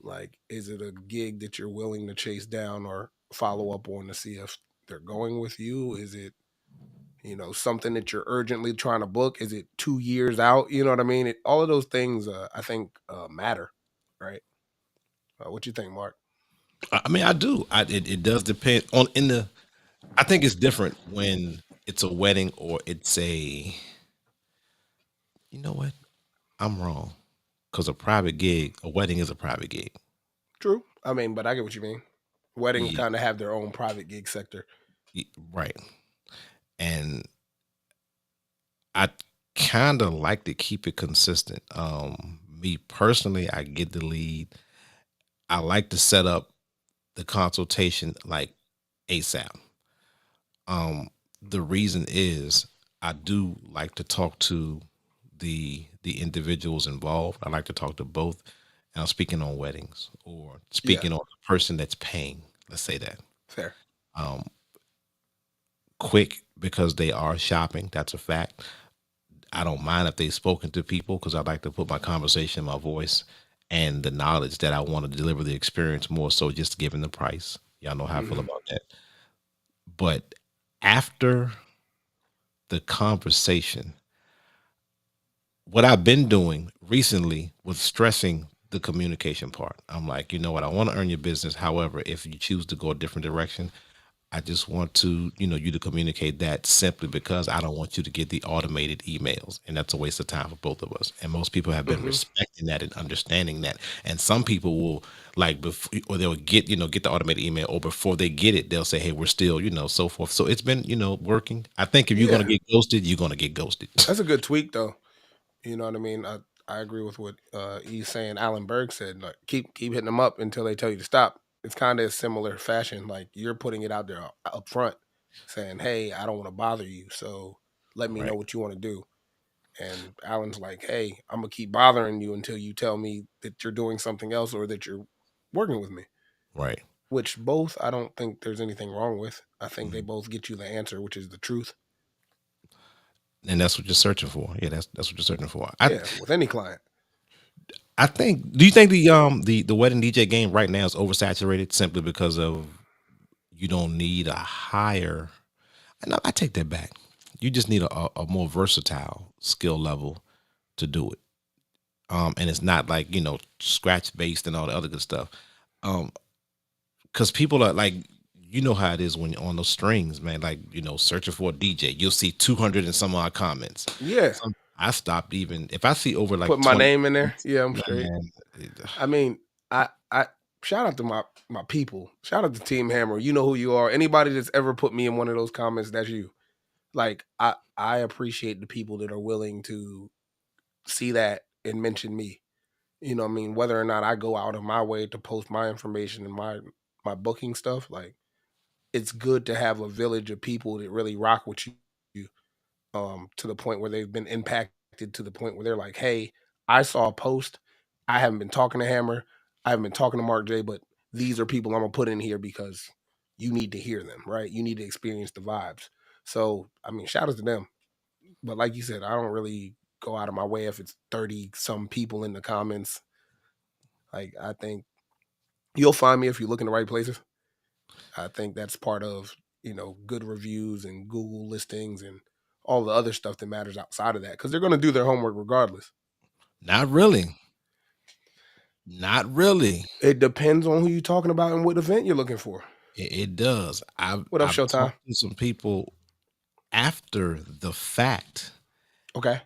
Like, is it a gig that you're willing to chase down or follow up on to see if they're going with you? Is it something that you're urgently trying to book? Is it 2 years out? You know what I mean? All of those things, I think, matter, right? What you think, Mark? I mean, I do. It does depend on in the. I think it's different when it's a wedding or it's a You know what? I'm wrong. Because a private gig, a wedding is a private gig. True. I mean, but I get what you mean. Weddings Yeah, kind of have their own private gig sector. right. And I kind of like to keep it consistent. Me personally, I get the lead. I like to set up the consultation like ASAP. Um, the reason is I do like to talk to the individuals involved. I like to talk to both. And I'm speaking on weddings or Yeah, speaking on the person that's paying. Let's say that. fair. Um, quick because they are shopping. That's a fact. I don't mind if they've spoken to people because I like to put my conversation, my voice, and the knowledge that I want to deliver the experience more so just giving the price. Y'all know how I feel Hmm. about that. But after the conversation, what I've been doing recently was stressing the communication part. I'm like, you know what? I want to earn your business. However, if you choose to go a different direction, I just want to, you to communicate that simply because I don't want you to get the automated emails. And that's a waste of time for both of us. And most people have been Hmm. respecting that and understanding that. And some people will like before or they'll get the automated email or before they get it, they'll say, hey, we're still, so forth. So it's been, working. I think if you're gonna Yeah, get ghosted, you're gonna get ghosted. that's a good tweak though. You know what I mean? I agree with what he's saying. Alan Berg said, like, keep hitting them up until they tell you to stop. It's kind of a similar fashion. Like you're putting it out there up front, saying, "Hey, I don't want to bother you, so let me know Right, what you want to do." And Alan's like, "Hey, I'm gonna keep bothering you until you tell me that you're doing something else or that you're working with me." right. Which both I don't think there's anything wrong with. I think they Mhm. both get you the answer, which is the truth. And that's what you're searching for. Yeah, that's what you're searching for. Yeah, with any client. I think. Do you think the wedding DJ game right now is oversaturated simply because of you don't need a higher? No, I take that back. You just need a more versatile skill level to do it. And it's not like scratch based and all the other good stuff. Um, because people are like, how it is when you're on those strings, man. Like searching for a DJ, you'll see 200 and some odd comments. Yeah, I stopped even if I see over like put my 20 name in there. comments, Yeah, I'm straight. man. it- I mean, I shout out to my people. Shout out to Team Hammer. You know who you are. Anybody that's ever put me in one of those comments, that's you. Like I appreciate the people that are willing to see that and mention me. You know what I mean? Whether or not I go out of my way to post my information and my booking stuff, like it's good to have a village of people that really rock with you to the point where they've been impacted to the point where they're like, "Hey, I saw a post. I haven't been talking to Hammer. I haven't been talking to Mark J, but these are people I'm gonna put in here because you need to hear them, right? You need to experience the vibes." So, I mean, shout out to them. But like you said, I don't really go out of my way if it's 30 some people in the comments. Like I think you'll find me if you look in the right places. I think that's part of, good reviews and Google listings and all the other stuff that matters outside of that because they're going to do their homework regardless. Not really, not really. It depends on who you're talking about and what event you're looking for. It does. I've What up, I've Showtime? talked to some people after the fact, Okay,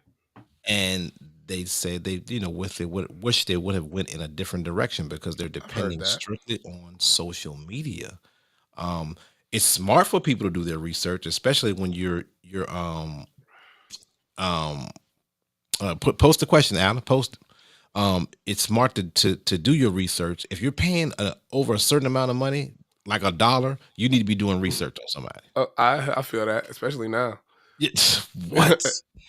and they say they with it would wish they would have went in a different direction because they're I've heard depending that. strictly on social media. Um, it's smart for people to do their research, especially when you're um post the question, Alan. Post. It's smart to do your research. If you're paying over a certain amount of money, like $1, you need to be doing research on somebody. I feel that, especially now. Yeah, what?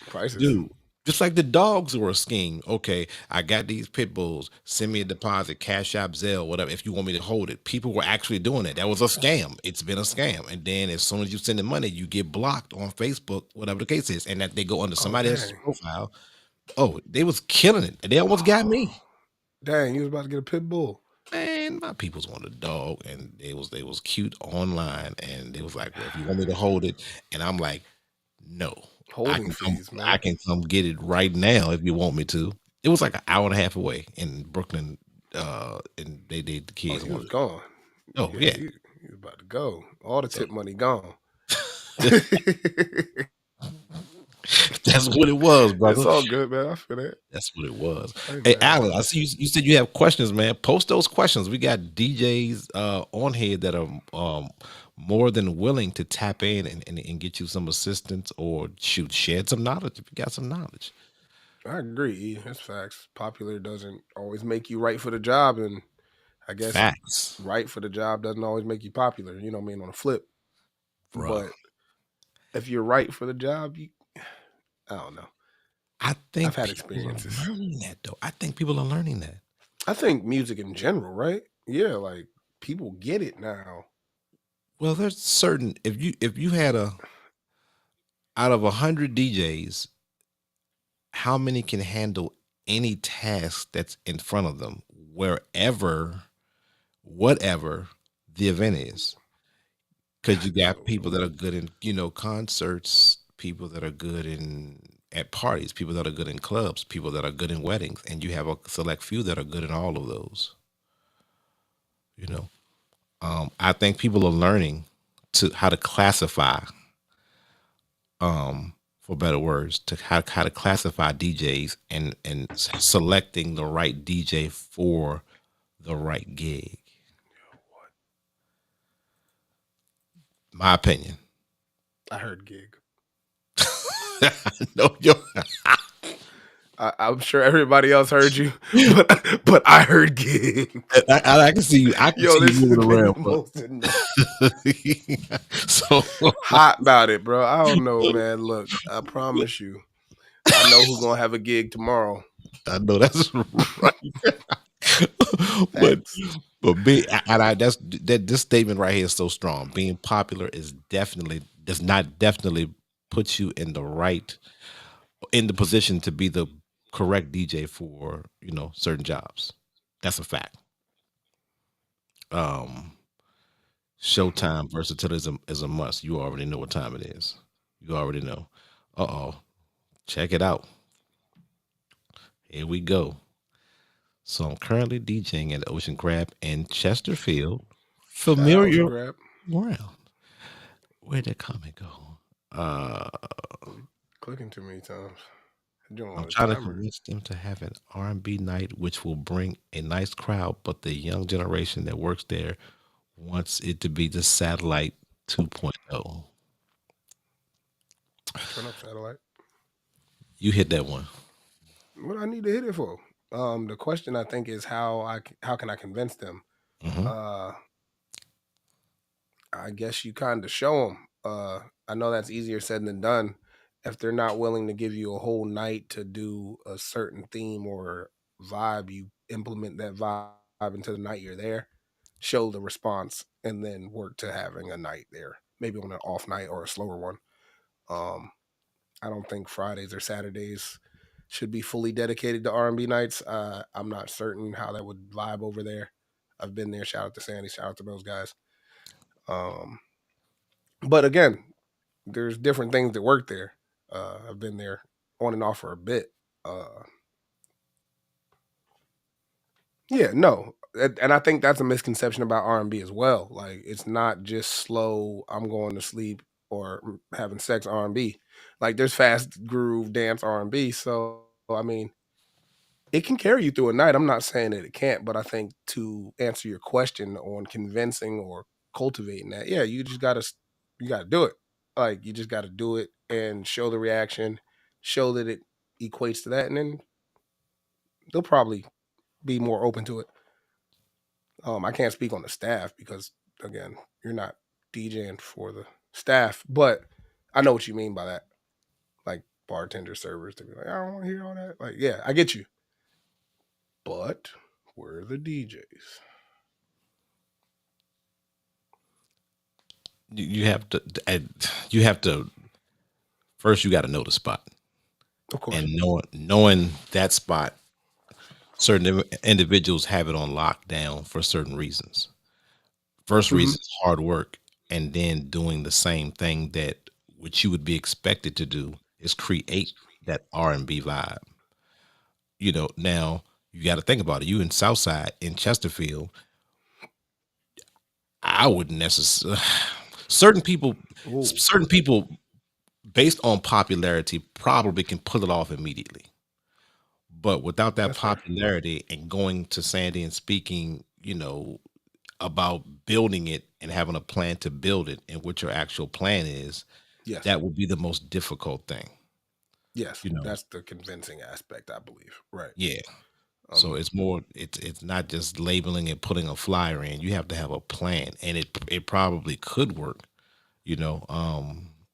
Prices. Dude, just like the dogs were a scheme. Okay, I got these pit bulls. Send me a deposit, Cash App, Zelle, whatever. If you want me to hold it, people were actually doing it. That was a scam. It's been a scam. And then as soon as you send the money, you get blocked on Facebook, whatever the case is, and that they go under Oh somebody else's dang. profile. Oh, they was killing it. They almost got Oh, me. dang, you was about to get a pit bull. Man, my peoples wanted a dog, and they was cute online, and they was like, "Well, if you want me to hold it," and I'm like, "No, I Holding can come, fees, I man. can come get it right now if you want me to." It was like an hour and a half away in Brooklyn, and the Oh, kids you was wanted. gone. Oh Yeah, yeah, you about to go. All the so tip money gone. That's what it was, It's brother. all good, man. I feel that. That's what it was. I ain't Hey, mad at Alan, it. I see you said you have questions, man. Post those questions. We got DJs on here that are more than willing to tap in and get you some assistance or shoot, shed some knowledge if you got some knowledge. I agree. That's facts. Popular doesn't always make you right for the job, and I guess Facts, right for the job doesn't always make you popular. You know what I mean? On the flip, bro. but if you're right for the job, I don't know. I I've think had people are experiences. learning that though. I think people are learning that. I think music in general, right? Yeah, like people get it now. Well, there's certain if you had a out of 100 DJs, how many can handle any task that's in front of them, wherever, whatever the event is? Because you got people that are good in concerts, people that are good in at parties, people that are good in clubs, people that are good in weddings, and you have a select few that are good in all of those. You know, I think people are learning to how to classify, for better words, to how to classify DJs and selecting the right DJ for the right gig. My opinion. I heard gig. No, yo, I'm sure everybody else heard you, but I heard gig. I can see you. I can Yo, see you this has moving been around, the but most annoying. so Hot about it, bro. I don't know, man. Look, I promise you, I know who's gonna have a gig tomorrow. I know that's right. but Facts. that's that this statement right here is so strong. Being popular does not definitely put you in the right in the position to be the correct DJ for certain jobs. That's a fact. Um, Showtime versatility is a must. You already know what time it is. You already know. Oh, check it out. Here we go. So I'm currently DJing at the Ocean Crab in Chesterfield. Shout out Ocean Familiar Grab. ground. Where'd that comment go? Uh, Clicking too many times. Doing I'm on a trying to timer. convince them to have an R&B night, which will bring a nice crowd. But the young generation that works there wants it to be the satellite 2.0. Turn up satellite. You hit that one. What do I need to hit it for? The question I think is how can I convince them? Hmm. Uh, I guess you kind of show them. I know that's easier said than done. If they're not willing to give you a whole night to do a certain theme or vibe, you implement that vibe into the night you're there, show the response, and then work to having a night there. Maybe on an off night or a slower one. Um, I don't think Fridays or Saturdays should be fully dedicated to R&B nights. I'm not certain how that would vibe over there. I've been there. Shout out to Sandy. Shout out to those guys. Um, but again, there's different things that work there. I've been there on and off for a bit. Uh, yeah, no, and I think that's a misconception about R&B as well. Like it's not just slow. I'm going to sleep or having sex R&B. Like there's fast groove dance R&B. So I mean, it can carry you through a night. I'm not saying that it can't, but I think to answer your question on convincing or cultivating that, yeah, you gotta do it. Like you just gotta do it and show the reaction, show that it equates to that, and then they'll probably be more open to it. I can't speak on the staff because again, you're not DJing for the staff, but I know what you mean by that. Like bartender servers to be like, I don't want to hear all that. Like, yeah, I get you. But where are the DJs? You have to, you have to first. You got to know the spot, Of course. and knowing that spot, certain individuals have it on lockdown for certain reasons. First Hmm. reason is hard work, and then doing the same thing that what you would be expected to do is create that R&B vibe. Now you got to think about it. You in Southside in Chesterfield, I wouldn't necessarily. Certain people, Oh, certain people. based on popularity, probably can pull it off immediately. But without that That's fair. popularity and going to Sandy and speaking, about building it and having a plan to build it and what your actual plan is, Yes. that would be the most difficult thing, Yes. you know. That's the convincing aspect, I believe. Right. Yeah. So Um, it's more it's not just labeling and putting a flyer in. You have to have a plan and it probably could work, you know.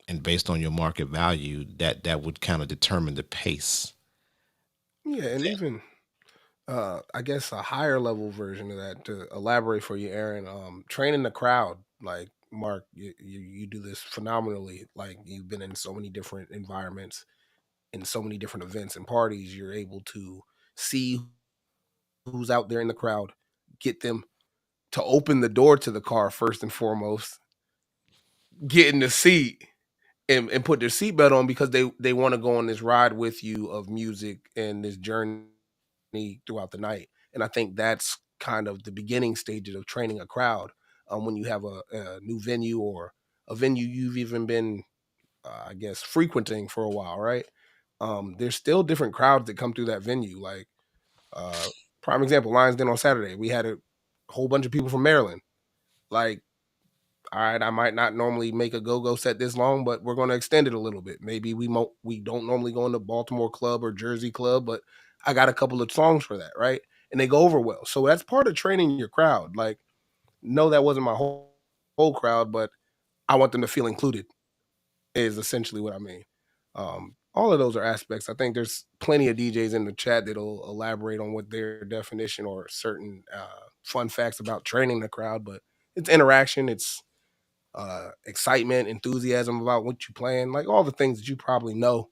And based on your market value, that would kind of determine the pace. yeah, and even I guess a higher level version of that to elaborate for you, Aaron. Training the crowd, like Mark, you do this phenomenally. Like you've been in so many different environments, in so many different events and parties. You're able to see who's out there in the crowd, get them to open the door to the car first and foremost, get in the seat and put their seatbelt on because they want to go on this ride with you of music and this journey throughout the night. And I think that's kind of the beginning stages of training a crowd. When you have a new venue or a venue you've even been, I guess, frequenting for a while, right? There's still different crowds that come through that venue. Like, uh, prime example, Lions Den on Saturday, we had a whole bunch of people from Maryland. Like, all right, I might not normally make a go-go set this long, but we're going to extend it a little bit. Maybe we don't normally go into Baltimore club or Jersey club, but I got a couple of songs for that, right? And they go over well. So that's part of training your crowd. Like, no, that wasn't my whole crowd, but I want them to feel included. Is essentially what I mean. All of those are aspects. I think there's plenty of DJs in the chat that'll elaborate on what their definition or certain fun facts about training the crowd. But it's interaction. It's excitement, enthusiasm about what you plan, like all the things that you probably know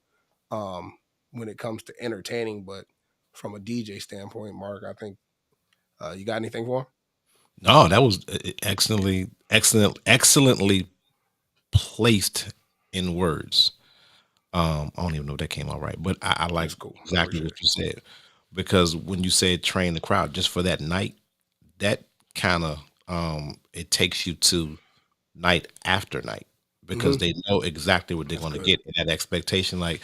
um, when it comes to entertaining. But from a DJ standpoint, Mark, I think you got anything for him? No, that was excellently placed in words. I don't even know if that came out right, but I like That's cool. I exactly appreciate what it. you said because when you said train the crowd just for that night, that kind of it takes you to night after night because Hmm. they know exactly what they're That's going to good. get in that expectation. Like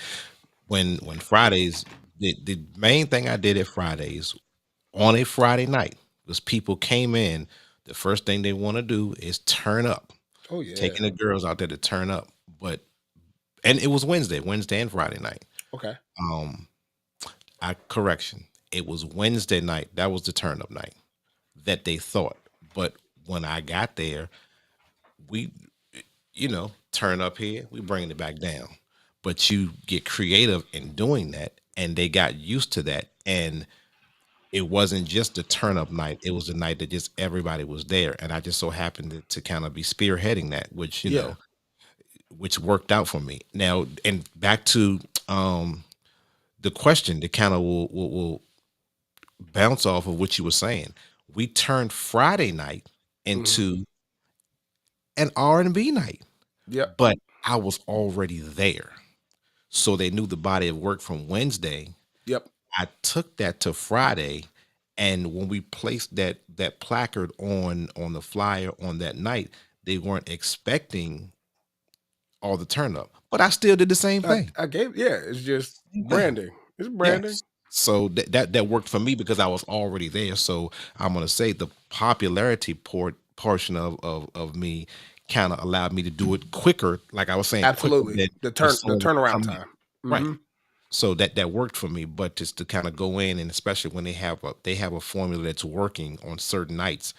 when Fridays, the main thing I did at Fridays on a Friday night was people came in. The first thing they want to do is turn up, Oh yeah. taking the girls out there to turn up. But and it was Wednesday and Friday night. Okay. Um, I correction, it was Wednesday night. That was the turn up night that they thought. But when I got there, we turn up here, we bringing it back down. But you get creative in doing that, and they got used to that. And it wasn't just the turn up night; it was the night that just everybody was there, and I just so happened to kind of be spearheading that, which Yeah. which worked out for me. Now, and back to the question that kind of will bounce off of what you were saying. We turned Friday night Hmm. into an R&B night, Yep. but I was already there. So they knew the body of work from Wednesday. Yep. I took that to Friday, and when we placed that placard on the flyer on that night, they weren't expecting all the turn up, but I still did the same thing. I gave. Yeah. It's just Same thing. branding. It's branding. Yes. So that worked for me because I was already there. So I'm gonna say the popularity portion of me kind of allowed me to do it quicker, like I was saying, quicker Absolutely. than if The someone would turnaround come in. time. Right. Hmm. So that worked for me, but just to kind of go in and especially when they have a formula that's working on certain nights,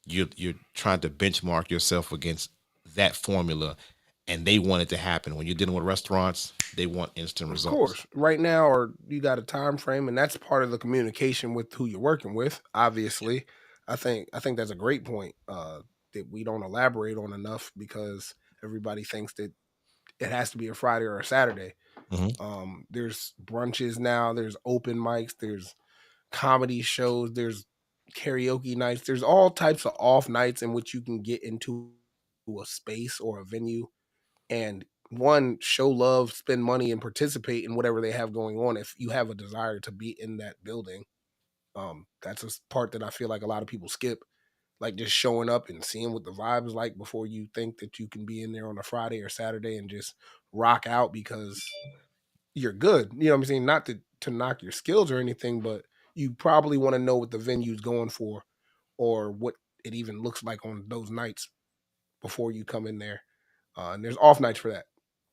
you're trying to benchmark yourself against that formula, and they want it to happen. When you're dealing with restaurants, they want instant Of results. course. Right now, or you got a time frame, and that's part of the communication with who you're working with. Obviously, I think that's a great point that we don't elaborate on enough because everybody thinks that it has to be a Friday or a Saturday. Mhm. There's brunches now. There's open mics. There's comedy shows. There's karaoke nights. There's all types of off nights in which you can get into a space or a venue and one show love, spend money, and participate in whatever they have going on. If you have a desire to be in that building, that's a part that I feel like a lot of people skip. Like just showing up and seeing what the vibe is like before you think that you can be in there on a Friday or Saturday and just rock out because you're good. You know what I'm saying? Not to knock your skills or anything, but you probably want to know what the venue's going for or what it even looks like on those nights before you come in there. And there's off nights for that.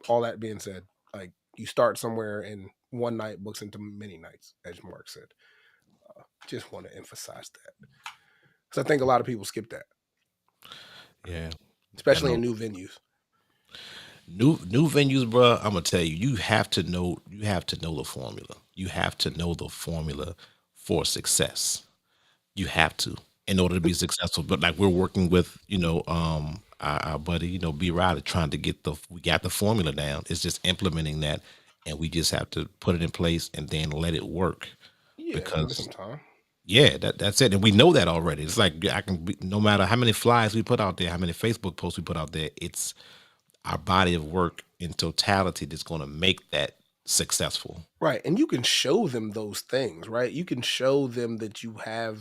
All that being said, like you start somewhere and one night books into many nights, as Mark said. Just want to emphasize that because I think a lot of people skip that, Yeah. I especially know. in new venues. New venues, bro. I'm gonna tell you, you have to know the formula. You have to know the formula for success. You have to in order to be successful. But like we're working with, our buddy, B Riley, trying to get we got the formula down. It's just implementing that, and we just have to put it in place and then let it work. Yeah, give it some Because time. yeah, that's it, and we know that already. It's like no matter how many flyers we put out there, how many Facebook posts we put out there, it's our body of work in totality that's going to make that successful. Right. And you can show them those things, right? You can show them that you have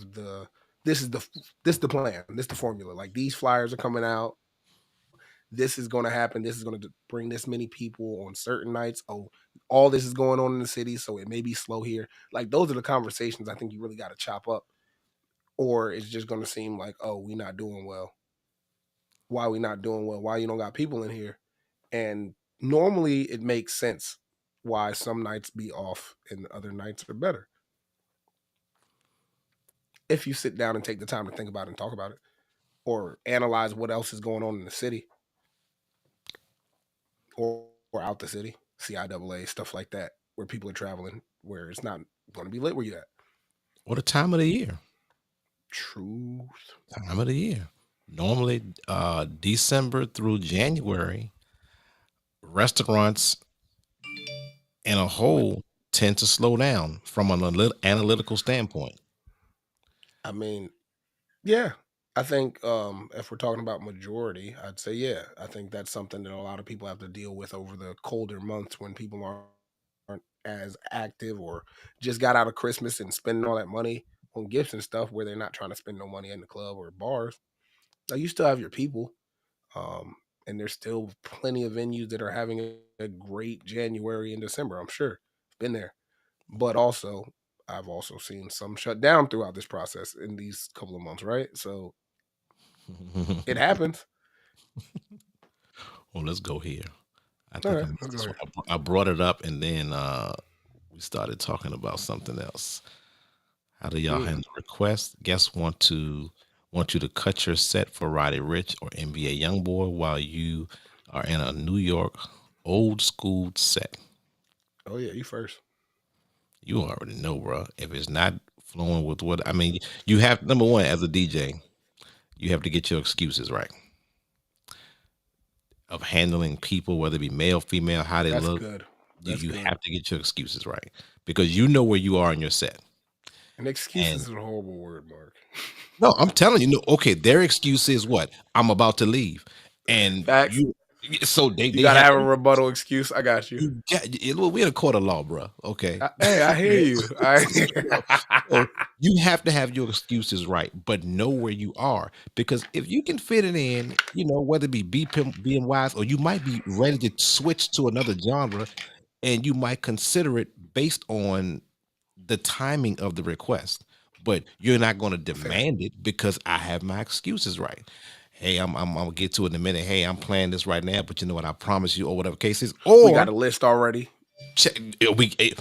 this is the this is the plan, this is the formula. Like these flyers are coming out. This is going to happen. This is going to bring this many people on certain nights. Oh, all this is going on in the city, so it may be slow here. Like those are the conversations I think you really got to chop up, or it's just going to seem like, oh, we not doing well. Why we not doing well? Why you don't got people in here? And normally it makes sense why some nights be off and other nights are better if you sit down and take the time to think about it and talk about it or analyze what else is going on in the city or out the city, CIAA, stuff like that, where people are traveling, where it's not going to be lit where you at. What a time of the year. Truth. Time of the year. Normally, December through January, restaurants in a whole tend to slow down from an analytical standpoint. I mean, yeah. I think if we're talking about majority, I'd say yeah. I think that's something that a lot of people have to deal with over the colder months when people aren't as active or just got out of Christmas and spending all that money on gifts and stuff where they're not trying to spend no money in the club or bars. Now you still have your people, um, and there's still plenty of venues that are having a great January and December. I'm sure been there, but also I've also seen some shut down throughout this process in these couple of months, right? So it happens. Well, let's go here. I All think I right, missed let's go this one. here. I brought it up and then we started talking about something else. How do y'all Mm. handle requests? Guests want you to cut your set for Roddy Rich or NBA YoungBoy while you are in a New York old school set. Oh yeah, you first. You already know, bro. If it's not flowing with what I mean, you have number one as a DJ, you have to get your excuses right of handling people, whether it be male, female, how they That's look. good. You That's you good. have to get your excuses right because you know where you are in your set. And excuses And is a horrible word, Mark. no, I'm telling you, no, okay, their excuse is what? I'm about to leave. And Facts. you so they You they gotta have have a rebuttal excuse. I got you. you get we in a court of law, bro. Okay. Hey, I hear you. so, so you have to have your excuses right, but know where you are. Because if you can fit it in, whether it be being wise, or you might be ready to switch to another genre, and you might consider it based on the timing of the request, but you're not going to Fair. demand it because I have my excuses right. Hey, I'm gonna get to it in a minute. Hey, I'm playing this right now, but you know what? I promise you, or whatever case is. We Or got a list already.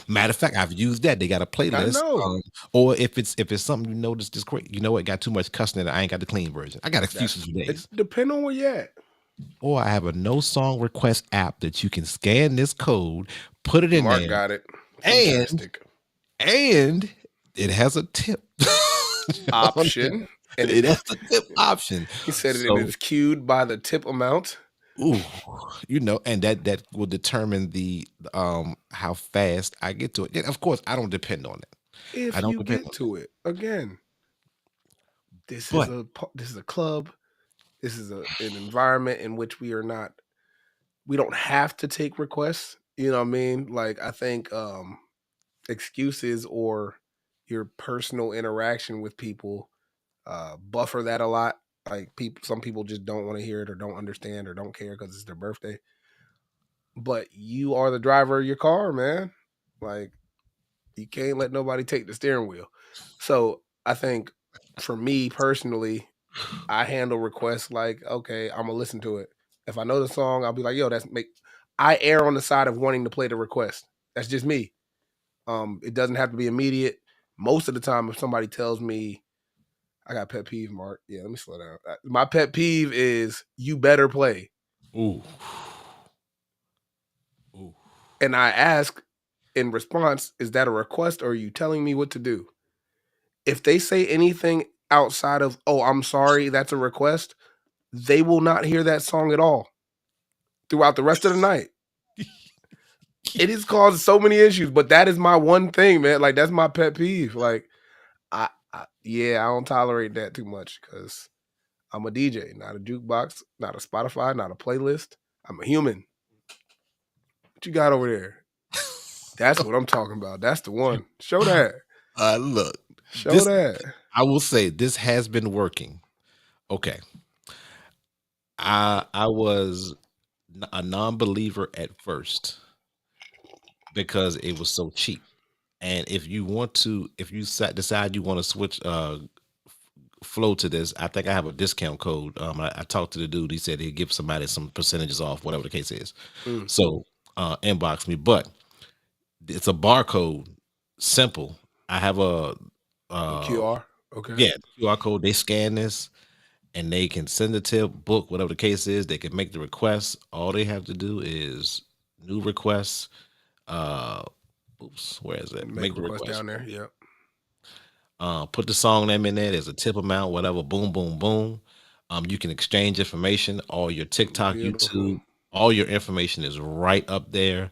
matter of fact, I've used that. They got a I playlist. know. Or if it's something just great. You know what? Got too much cussing in it. I ain't got the clean version. I got excuses That's for it. days. Depend on where you at. Or I have a no song request app that you can scan this code, put it in Mark there, got it. and Fantastic. and it has a tip on there. Option. And It has a tip option. he said it So, is queued by the tip amount. ooh, and that will determine the how fast I get to it. And of course, I don't depend on it. I If don't you depend get on it. to it. Again, But this is a club. This is an environment in which we don't have to take requests. You know what I mean? Like I think excuses or your personal interaction with people buffer that a lot. Like some people just don't want to hear it or don't understand or don't care because it's their birthday. but you are the driver of your car, man. Like you can't let nobody take the steering wheel. So I think for me personally, I handle requests like, okay, I'm gonna listen to it. If I know the song, I'll be like, yo, that's make. I err on the side of wanting to play the request. That's just me. It doesn't have to be immediate. Most of the time, if somebody tells me, I got pet peeve, Mark. Yeah, let me slow down. My pet peeve is you better play. Ooh. Ooh. And I ask in response, is that a request or are you telling me what to do? If they say anything outside of, oh, I'm sorry, that's a request, they will not hear that song at all throughout the rest of the night. It has caused so many issues, but that is my one thing, man. Like that's my pet peeve. Like yeah, I don't tolerate that too much because I'm a DJ, not a jukebox, not a Spotify, not a playlist. I'm a human. What you got over there? That's what I'm talking about. That's the one. Show that. Look, Show this that. I will say this has been working. Okay. I was a non-believer at first because it was so cheap. And if you want to, if you decide you want to switch flow to this, I think I have a discount code. I talked to the dude. He said he'd give somebody some percentages off, whatever the case is. Mm, So inbox me, but it's a barcode. Simple. I have a a uh, QR. Okay. yeah, QR code. They scan this and they can send the tip, book, whatever the case is. They can make the request. All they have to do is new requests. Uh, oops, where is it? Make Make the request request. down there. Yep. Put the song name in there. There's a tip amount, whatever. Boom, boom, boom. You can exchange information. All your TikTok, Beautiful. YouTube, all your information is right up there.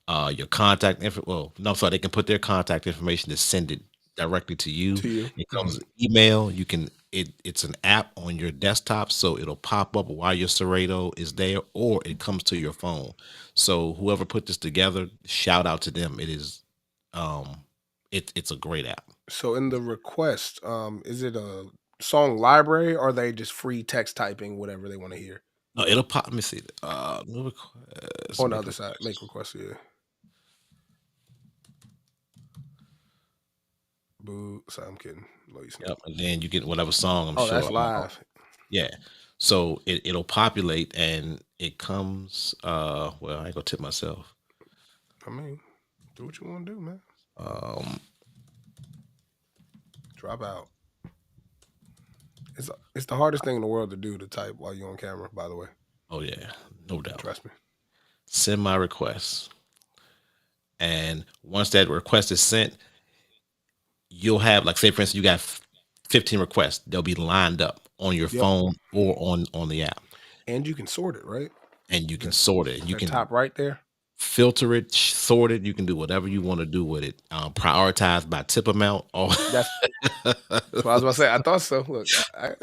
Your contact info. Well, no, sorry, they can put their contact information to send it directly to you. To you. It Mhm. comes email. You can. It's an app on your desktop, so it'll pop up while your Serato is there, or it comes to your phone. So whoever put this together, shout out to them. It is, um, it's a great app. So in the request, is it a song library or are they just free text typing whatever they want to hear? No, it'll pop. Let me see. New request. On the Make other side, request. make requests. Yeah. Boo. Sorry, I'm kidding. Low Yep, Sneak. and then you get whatever song. I'm Oh, that's sure. live. Yeah. So it'll populate and it comes. Well, I ain't gonna tip myself. I mean, do what you want to do, man. Um. Drop out. It's the hardest thing in the world to do to type while you're on camera. By the way, Oh yeah, no doubt. trust me. Send my request, and once that request is sent, you'll have, like, say for instance, you got 15 requests. They'll be lined up on your Yep. phone or on the app, And you can sort it, right? and you can That sort it. You that can top right there. filter it, sort it. You can do whatever you want to do with it. Prioritize by tip amount. All That's what I was about to say. I thought so. Look,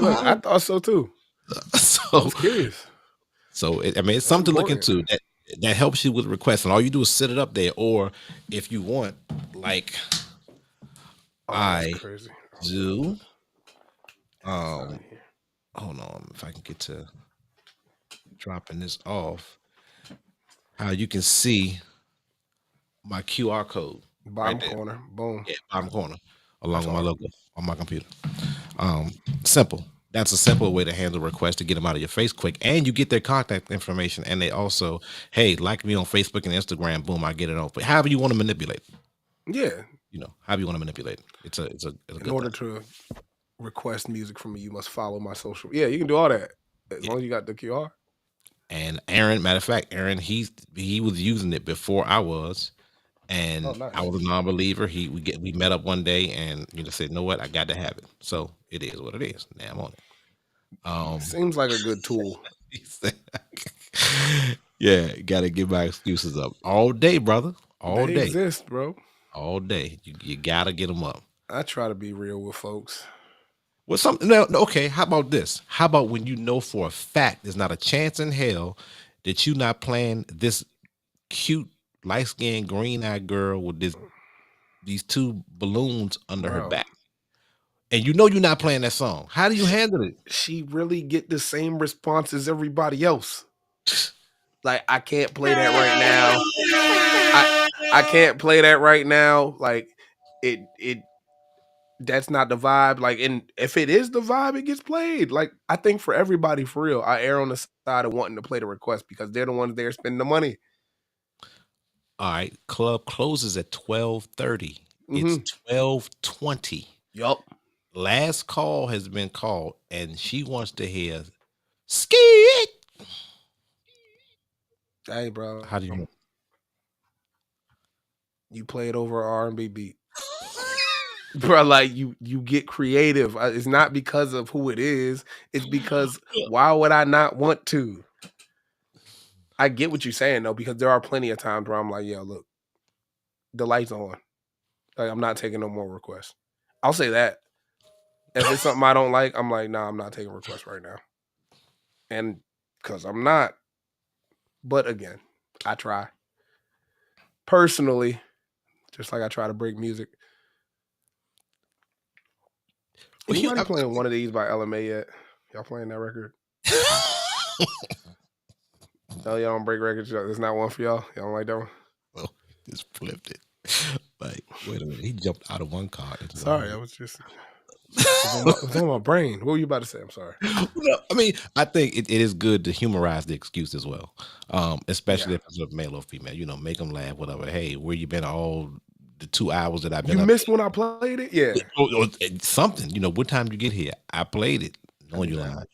I thought so too. I so was curious. I mean, it's That's something to look important. into. That helps you with requests, and all you do is set it up there. Or if you want, like Oh, that's I crazy. Hold up. do, Take this out of um, here. hold on, if I can get to dropping this off, how you can see my QR code right Bottom there. corner. Boom. Yeah, bottom corner, along That's with my hard. logo on my computer. Um, Simple. That's a simple way to handle requests to get them out of your face quick, and you get their contact information. And they also, hey, like me on Facebook and Instagram. Boom, I get it on. But however you want to manipulate, Yeah. however you want to manipulate it. It's a In good order thing. to request music from me, you must follow my social. Yeah, you can do all that as Yeah. long as you got the QR. And Aaron, matter of fact, Aaron, he was using it before I was, Oh, and I nice. was a non-believer. We met up one day, and said, "You know what? I got to have it." So it is what it is. Now I'm on it. Um, Seems like a good tool. he said, "Yeah, got to get my excuses up all day, brother. All They day, exist, bro. all day. You got to get them up." I try to be real with folks. Well, something no, okay. How about this? How about when you know for a fact there's not a chance in hell that you not playing this cute light skinned green eyed girl with these two balloons under her Bro, back, and you know you're not playing that song. How do you sh- handle it? she really get the same response as everybody else. Like I can't play that right now. I can't play that right now. Like it that's not the vibe. Like, and if it is the vibe, it gets played. Like, I think for everybody, for real, I err on the side of wanting to play the request because they're the ones there spending the money. All right, club closes at 12:30. It's Mm-hmm. 12:20. Yup. Last call has been called, and she wants to hear ski. Hey, bro, How do you? you play it over R&B beat, bro. Like you get creative. It's not because of who it is. It's because why would I not want to? I get what you're saying though, because there are plenty of times where I'm like, yo, look, the lights on. Like, I'm not taking no more requests. I'll say that. If it's something I don't like, I'm like, nah, I'm not taking requests right now. And because I'm not. But again, I try. Personally, just like I try to break music. Well, Anybody playing one of these by LMA yet? Y'all playing that record? No, y'all don't break records. There's not one for y'all. Y'all don't like that one? well, just flipped it. Like, wait a minute. He jumped out of one car. Sorry, I was just it was on my brain. What were you about to say? I'm sorry. I mean, I think it is good to humorize the excuse as well, especially Yeah. if it's a male or female. You know, make them laugh, whatever. Hey, where you been all the 2 hours that I've You been up missed when I played it? Yeah. here? Or something. You know, what time did you get here? I played it. I Knowing do you that. lying.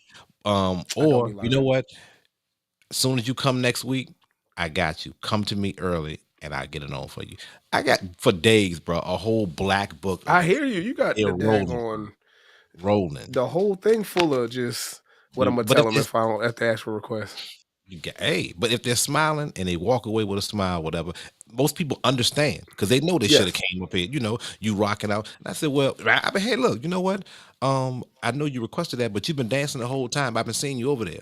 I don't be Or you know lying. what? As soon as you come next week, I got you. Come to me early, and I get it on for you. I got for days, bro, a whole black book of I hear you. You got they're the rolling, daggone rolling. the whole thing full of just what I'm gonna But tell if them it's if I don't have to ask for requests. hey, but if they're smiling and they walk away with a smile, whatever, most people understand because they know they should have Yes, came up here. You know, you rocking out. And I said, well, I mean, hey, look, you know what? I know you requested that, but you've been dancing the whole time. I've been seeing you over there.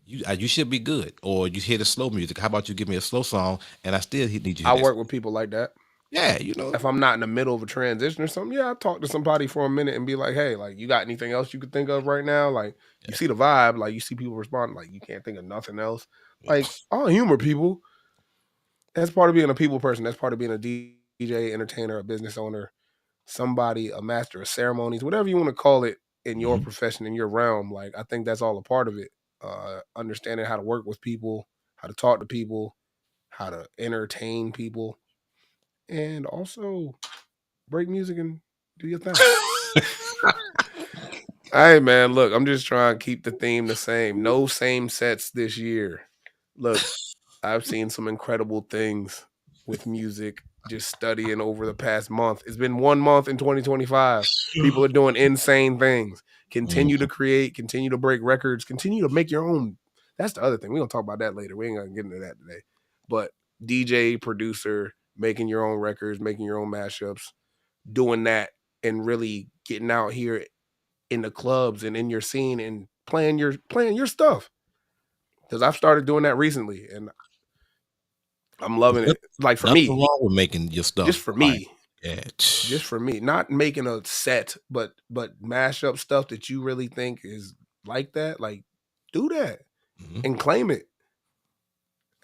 You should be good. Or you hear the slow music. How about you give me a slow song and I still need you I hear that. work with people like that. Yeah, you know. If I'm not in the middle of a transition or something, yeah, I talk to somebody for a minute and be like, hey, like, you got anything else you could think of right now? Like, you Yeah, see the vibe, like, you see people respond, like, you can't think of nothing else. Like, I'll humor people. That's part of being a people person. That's part of being a DJ, entertainer, a business owner, somebody, a master of ceremonies, whatever you want to call it in your mhm. profession, in your realm. Like, I think that's all a part of it. Understanding how to work with people, how to talk to people, how to entertain people, and also break music and do your thing. Hey man, look, I'm just trying to keep the theme the same. No same sets this year. Look, I've seen some incredible things with music just studying over the past month. It's been 1 month in 2025. People are doing insane things. Continue to Mhm. create, continue to break records, continue to make your own. That's the other thing. We're gonna talk about that later. We ain't gonna get into that today. But DJ, producer, making your own records, making your own mashups, doing that and really getting out here in the clubs and in your scene and playing your stuff. Because I've started doing that recently and I'm loving There's it. Like for nothing me, wrong with making your just stuff for like me, yeah. just for me, not making a set, but mash up stuff that you really think is like that. Like, do that Mhm. and claim it.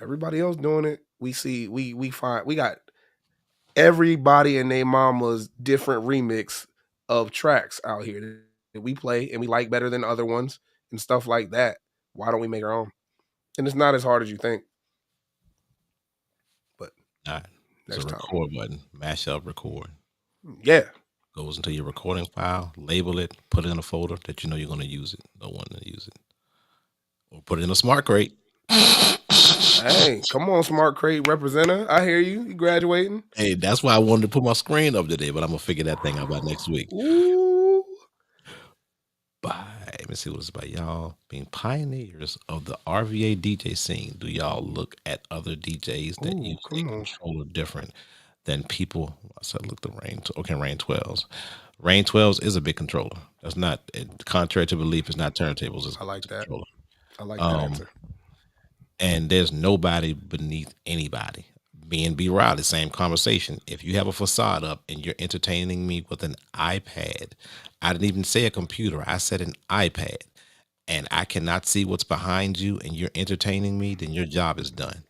Everybody else doing it. We see we find we got everybody and their mama's different remix of tracks out here that we play and we like better than other ones and stuff like that. Why don't we make our own? And it's not as hard as you think, but All right. It's a next time. record button. Mash up record. Yeah. Goes into your recording file, label it, put it in a folder that you know you're going to use it. No one to use it. Or put it in a smart crate. Hey, come on, Smart Crate representative. I hear you. You graduating. Hey, that's why I wanted to put my screen up today, but I'm gonna figure that thing out by next week. Ooh. Bye. Let me see what it's about. Y'all being pioneers of the RVA DJ scene. Do y'all look at other DJs that Ooh, use a come on. controller different than people? I said, look, the Rain. Okay, Rain 12s. Rain 12s is a big controller. That's not, contrary to belief, it's not turntables, it's I like a that. controller. I like that Um, answer. and there's nobody beneath anybody. Me and B Riley, same conversation. If you have a facade up and you're entertaining me with an iPad, I didn't even say a computer, I said an iPad. and I cannot see what's behind you and you're entertaining me, then your job is done.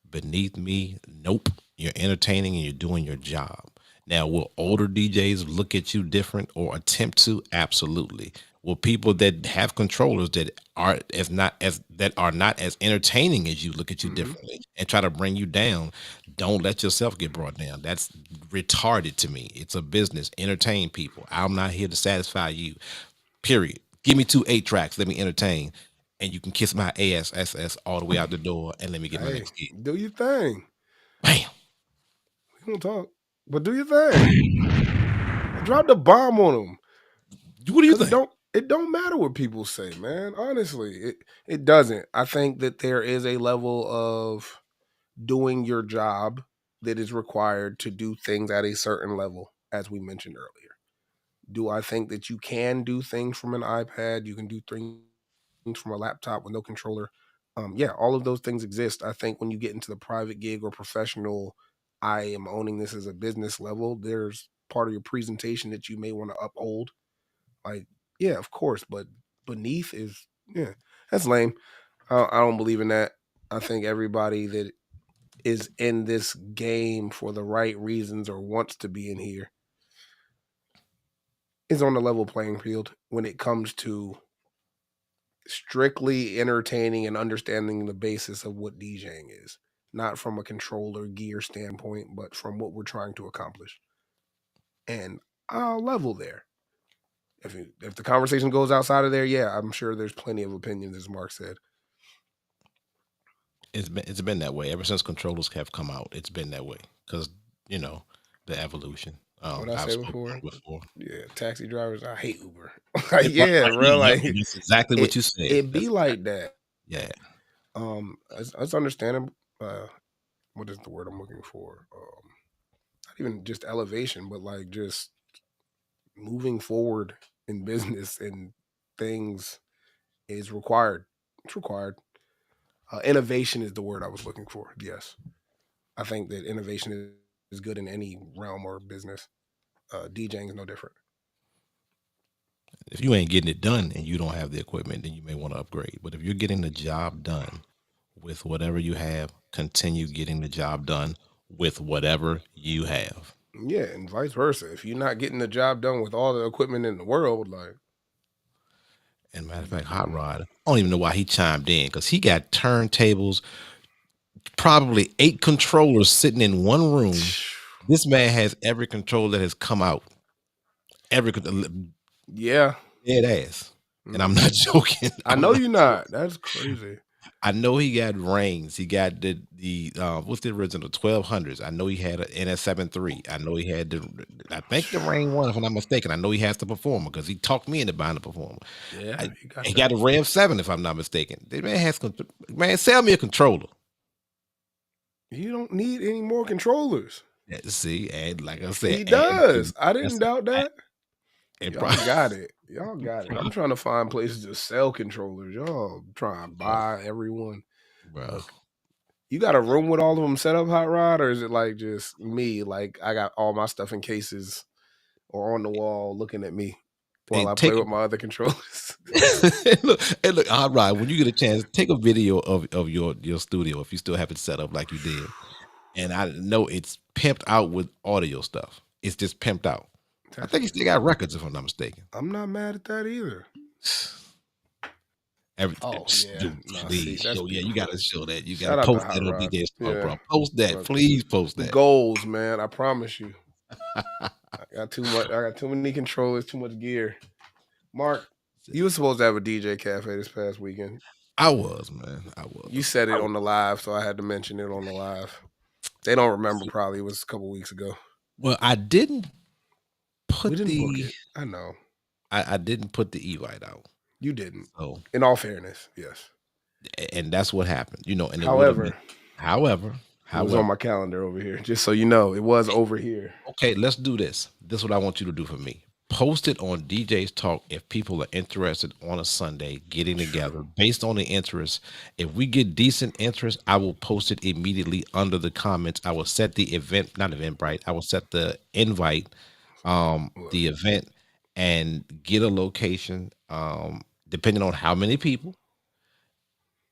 Beneath me, nope. You're entertaining and you're doing your job. Now, will older DJs look at you different or attempt to? Absolutely. Will people that have controllers that are not as entertaining as you look at you Hmm. differently and try to bring you down? Don't let yourself get brought down. That's retarded to me. It's a business. Entertain people. I'm not here to satisfy you. Period. Give me 2 8 tracks. Let me entertain, and you can kiss my ass all the way out the door, and let me get my Hey, next gig. do your thing. Bam. We gonna talk, but do your thing. Drop the bomb on them, What do you cause think? it don't matter what people say, man. Honestly, it doesn't. I think that there is a level of doing your job that is required to do things at a certain level, as we mentioned earlier. Do I think that you can do things from an iPad? You can do things from a laptop with no controller. Yeah, all of those things exist. I think when you get into the private gig or professional, I am owning this as a business level. There's part of your presentation that you may want to uphold. Like, yeah, of course, but beneath is yeah, that's lame. I don't believe in that. I think everybody that is in this game for the right reasons or wants to be in here is on the level playing field when it comes to strictly entertaining and understanding the basis of what DJing is, not from a controller gear standpoint, but from what we're trying to accomplish. And I'll level there. If the conversation goes outside of there, yeah, I'm sure there's plenty of opinions, as Mark said. It's been that way ever since controllers have come out. It's been that way because you know the evolution. What I I've say spoken before, on before. yeah, taxi drivers, I hate Uber. Like, yeah, Right, bro, yep, like and that's exactly it what you said. it be That's like that. yeah. It's understandable. What is the word I'm looking for? Not even just elevation, but like just moving forward in business and things is required. It's required. Innovation is the word I was looking for. Yes, I think that innovation is good in any realm or business. DJing is no different. If you ain't getting it done and you don't have the equipment, then you may want to upgrade. But if you're getting the job done with whatever you have, continue getting the job done with whatever you have. Yeah, and vice versa. If you're not getting the job done with all the equipment in the world, like, And matter of fact, Hot Rod, I don't even know why he chimed in because he got turntables, probably 8 controllers sitting in one room. This man has every controller that has come out, every yeah. dead ass. And I'm not Hmm. joking. I I'm know not you're joking. not. That's crazy. I know he got rings. He got the what's the original 1200s. I know he had an NS73. I know he had I think the ring one, if I'm not mistaken. I know he has the performer because he talked me into buying the performer. Yeah, I, you got he got that. a Rev 7, if I'm not mistaken. The man has man, sell me a controller. You don't need any more controllers. Yeah, see, and like I said, He and does. I didn't that's doubt that. and Y'all got it. Y'all got it. I'm trying to find places to sell controllers. Y'all trying to bro, buy everyone. bro. Look, you got a room with all of them set up, Hot Rod, or is it like just me? Like I got all my stuff in cases or on the wall looking at me while I And play take with my other controllers. and look, all right. When you get a chance, take a video of your studio if you still have it set up like you did. And I know it's pimped out with audio stuff. It's just pimped out. I That's think he still crazy. got records if I'm not mistaken. I'm not mad at that either. Every Oh yeah, dude, no, see, please that's show. Yeah, you got beautiful. to show that. You got to Shout out to post that Hot on Rod. DJ's Talk, Yeah, bro. Post that, look, please. Post that. goals, man. I promise you. I got too much. I got too many controllers, too much gear. Mark, you were supposed to have a DJ cafe this past weekend. I was, man. I You was. said it on the live, so I had to mention it on the live. They don't remember. Probably it was a couple weeks ago. Well, I didn't We put didn't book the it. I know I didn't put the Evite out. you didn't. So In all fairness, yes. and that's what happened, and it would have been However, however, it was on however. my calendar over here. Just so you know, it was over here. Okay, let's do this. This is what I want you to do for me. Post it on DJ's Talk if people are interested on a Sunday getting together based on the interest. If we get decent interest, I will post it immediately under the comments. I will set the event, not Eventbrite. I will set the invite, Look, the event, and get a location. depending on how many people,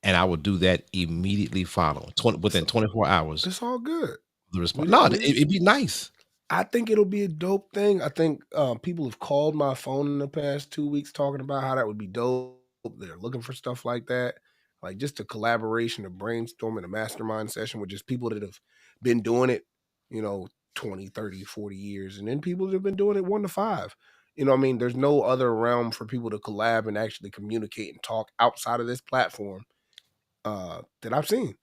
and I will do that immediately following within 24 hours. It's all good. The response. We No, we just it'd be nice. I think it'll be a dope thing. I think people have called my phone in the past 2 weeks talking about how that would be dope. They're looking for stuff like that, like just a collaboration, a brainstorming, a mastermind session with just people that have been doing it, 20, 30, 40 years. And then people that have been doing it 1 to 5. What I mean? There's no other realm for people to collab and actually communicate and talk outside of this platform that I've seen.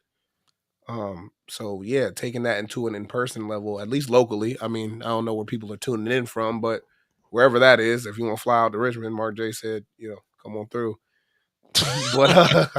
So yeah, taking that into an in-person level, at least locally. I mean, I don't know where people are tuning in from, but wherever that is, if you want to fly out to Richmond, Mark J said, come on through. But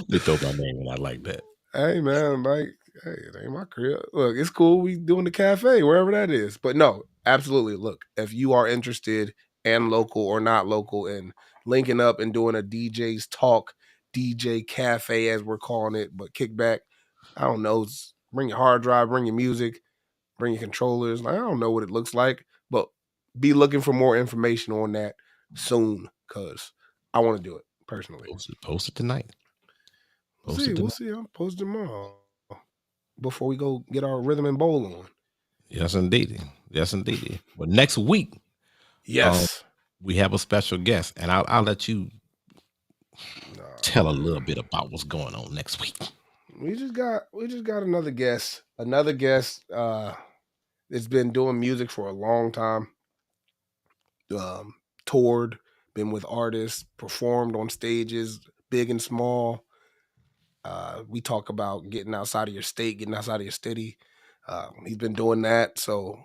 They throw my name in. I like that. hey man, like, hey, it ain't my crib. Look, it's cool. We doing the cafe, wherever that is. But no, absolutely. Look, if you are interested and local or not local and linking up and doing a DJ's talk, DJ cafe as we're calling it, but kickback. I don't know. Bring your hard drive, bring your music, bring your controllers. Like, I don't know what it looks like, but be looking for more information on that soon, because I want to do it personally. Post it tonight. We'll see. I'll post tomorrow before we go get our rhythm and bowl on. Yes, indeed. But next week, yes, we have a special guest, and I'll let you tell a little bit about what's going on next week. We just got another guest. Another guest that's been doing music for a long time. Toured, been with artists, performed on stages, big and small. We talk about getting outside of your state, getting outside of your city. He's been doing that. So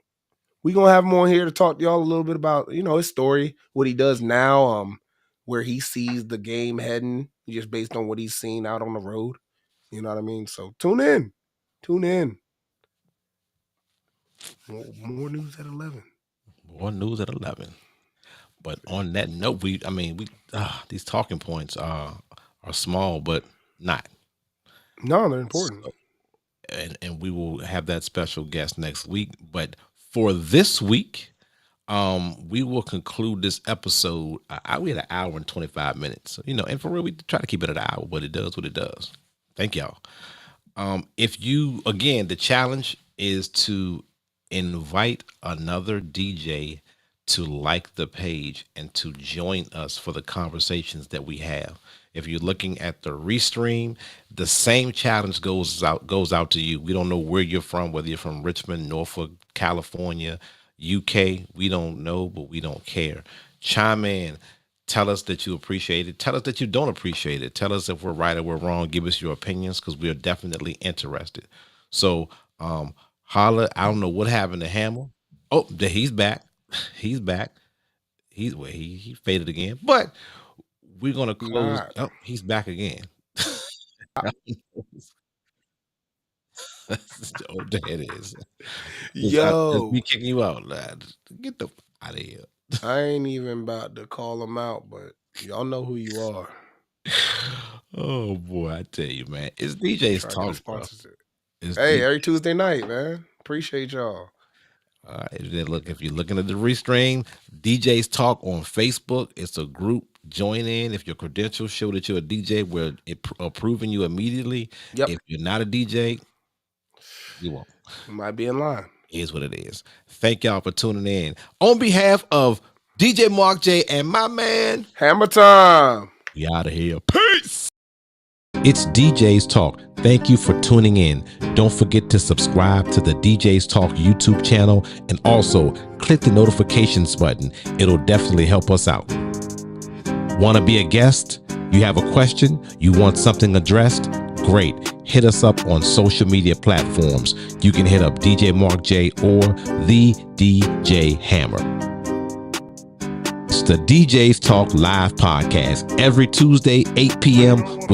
we're going to have him on here to talk to y'all a little bit about, his story, what he does now, where he sees the game heading, just based on what he's seen out on the road. You know what I mean? So tune in. More news at 11. More news at 11. But on that note, these talking points are small, but not. No, they're important. So, and we will have that special guest next week. But for this week, we will conclude this episode. We had 1 hour and 25 minutes. So, and for real, we try to keep it at an hour, but it does what it does. Thank y'all. If you, again, the challenge is to invite another DJ to like the page and to join us for the conversations that we have. If you're looking at the restream, the same challenge goes out to you. We don't know where you're from, whether you're from Richmond, Norfolk, California, UK. We don't know, but we don't care. Chime in. Tell us that you appreciate it. Tell us that you don't appreciate it. Tell us if we're right or we're wrong. Give us your opinions, because we are definitely interested. So holla. I don't know what happened to Hammer. Oh, he's back. He's back. He faded again. But we're gonna close. Oh, he's back again. Oh, there it is. Yo, we kicking you out, lad. Get the out of here. I ain't even about to call him out, but y'all know who you are. Oh boy, I tell you, man, it's DJ's Talk. Hey, every Tuesday night, man. Appreciate y'all. Look, if you're looking at the restream, DJ's Talk on Facebook. It's a group. Join in. If your credentials show that you're a DJ, we're approving you immediately. Yep. If you're not a DJ, you won't. You might be in line. It is what it is. Thank y'all for tuning in. On behalf of DJ Mark J and my man Hammer Time, we out of here. Peace. It's DJ's Talk. Thank you for tuning in. Don't forget to subscribe to the DJ's Talk YouTube channel, and also click the notifications button. It'll definitely help us out. Want to be a guest? You have a question? You want something addressed? Great. Hit us up on social media platforms. You can hit up DJ Mark J or the DJ Hammer. It's the DJ's Talk live podcast every Tuesday, 8 p.m. with